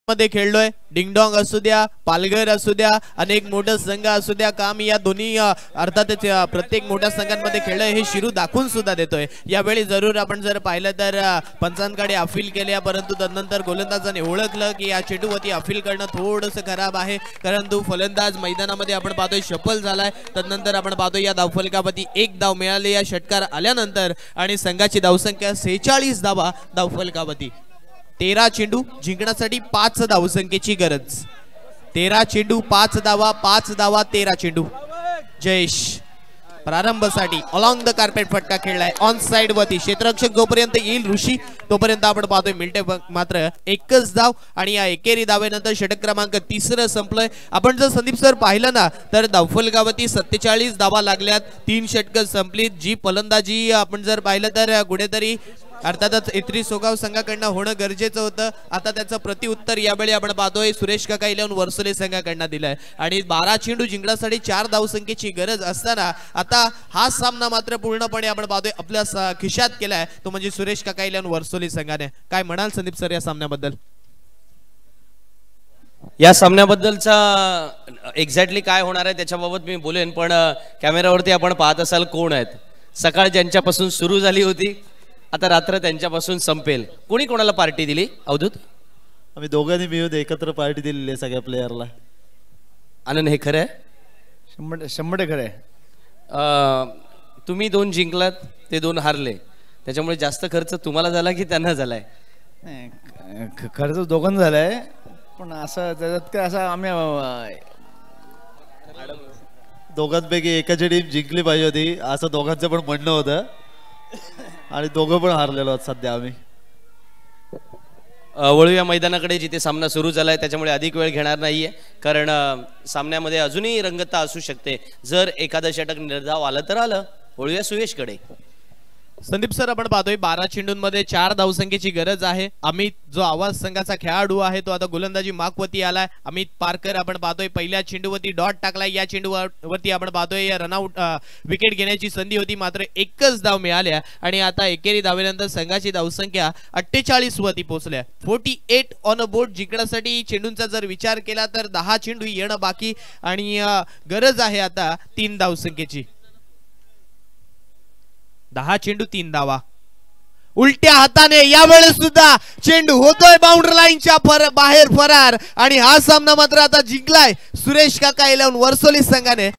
मध्ये खेळलोय. डिंगडॉंग असू द्या, पालघर असू द्या, अनेक मोठे संघ असू द्या, काम या दोन्ही अर्थातच प्रत्येक मोठ्या संघांमध्ये खेळलोय हे शिरू दाखवून सुद्धा देतोय. यावेळी जरूर आपण जर पाहिलं तर पंचांकडे अपील केल्या, परंतु तदनंतर गोलंदाजाने ओळखलं की या चेंडूवरती अपील करणं थोडंसं खराब आहे. परंतु फलंदाज मैदानामध्ये आपण पाहतोय सफल झालाय. तदनंतर आपण पाहतोय या धावफलकावरती 1 धाव मिळाली या षटकार आल्यानंतर आणि संघाची धावसंख्या 46 धावा धावफलकावरती. 13 चेंडू जिंकण्यासाठी 5 धावसंख्येची गरज. 13 चेंडू 5 धावा, 5 धावा 13 चेंडू. जयेश प्रारंभासाठी अलॉंग द कार्पेट फटका खेळलाय ऑन साइड वरती. क्षेत्ररक्षक जोपर्यंत येईल ऋषी तोपर्यंत आपण पाहतोय मिळते मात्र एकच धाव आणि या एकेरी धावेनंतर षटक क्रमांक 3 संपलंय. आपण जर संदीप सर पाहिलं ना तर धावफलकावरती 47 धावा लागल्यात. 3 षटकं संपलीत. जी फलंदाजी आपण जर पाहिलं तर कुठेतरी अर्थातच A3 सोगाव संघाकडनं होणं गरजेचं होतं. आता त्याचं प्रतिउत्तर यावेळी आपण पाहतोय सुरेश काका इलेवन वर्सोले संघाकडनं दिलंय. आणि 12 चेंडू जिंकण्यासाठी 4 धावसंख्येची गरज असताना आता हा सामना मात्र पूर्णपणे आपण पाहतोय आपल्या खिशात केलाय, तो म्हणजे सुरेश काका इलेवन वर्सोले संघाने. काय म्हणाल संदीप सर या सामन्याबद्दल? या सामन्याबद्दलचा एक्झॅक्टली काय होणार आहे त्याच्याबाबत मी बोलेन, पण कॅमेऱ्यावरती आपण पाहत असाल कोण आहेत. सकाळ ज्यांच्यापासून सुरू झाली होती आता रात्र त्यांच्यापासून संपेल. कोणी कोणाला पार्टी दिली अवधूत? आम्ही दोघांनी मिळून एकत्र पार्टी दिलेली आहे सगळ्या प्लेयरला. आनंद हे खरं आहे? 100% खरं आहे. तुम्ही 2 जिंकलात, ते 2 हारले, त्याच्यामुळे जास्त खर्च तुम्हाला झाला की त्यांना झालाय? खर्च दोघांना झालाय, पण असं त्याच्यात काय असं आम्ही दोघांपैकी एकाची टीम जिंकली पाहिजे होती असं दोघांचं पण म्हणणं होतं आणि दोघं पण हारलेलो आहोत सध्या आम्ही. वळूया मैदानाकडे जिथे सामना सुरू झालाय, त्याच्यामुळे अधिक वेळ घेणार नाहीये कारण सामन्यामध्ये अजूनही रंगतता असू शकते. जर एखादं षटक निर्धाव आलं तर आलं. वळूया सुयशकडे. संदीप सर आपण पाहतोय 12 चेंडूंमध्ये 4 धावसंख्येची गरज आहे. अमित जो आवाज संघाचा खेळाडू आहे तो आता गोलंदाजी मार्कवरती आलाय. अमित पारकर आपण पाहतोय पहिल्या चेंडूवरती डॉट टाकलाय. या चेंडूवरती आपण पाहतोय रनआउट विकेट घेण्याची संधी होती मात्र एकच धाव मिळाल्या आणि आता एकेरी धावेनंतर संघाची धावसंख्या 48 वरती पोहोचल्या. 48 ऑन अ बोर्ड. जिंकण्यासाठी चेंडूंचा जर विचार केला तर 10 चेंडू येणं बाकी आणि गरज आहे आता 3 धावसंख्येची. 10 चेंडू 3 धावा. उलट्या हाताने यावेळेस सुद्धा चेंडू होतोय बाउंड्री लाईनच्या बाहेर फरार आणि हा सामना मात्र आता जिंकलाय सुरेश काका इलेवन वर्सोली संघाने.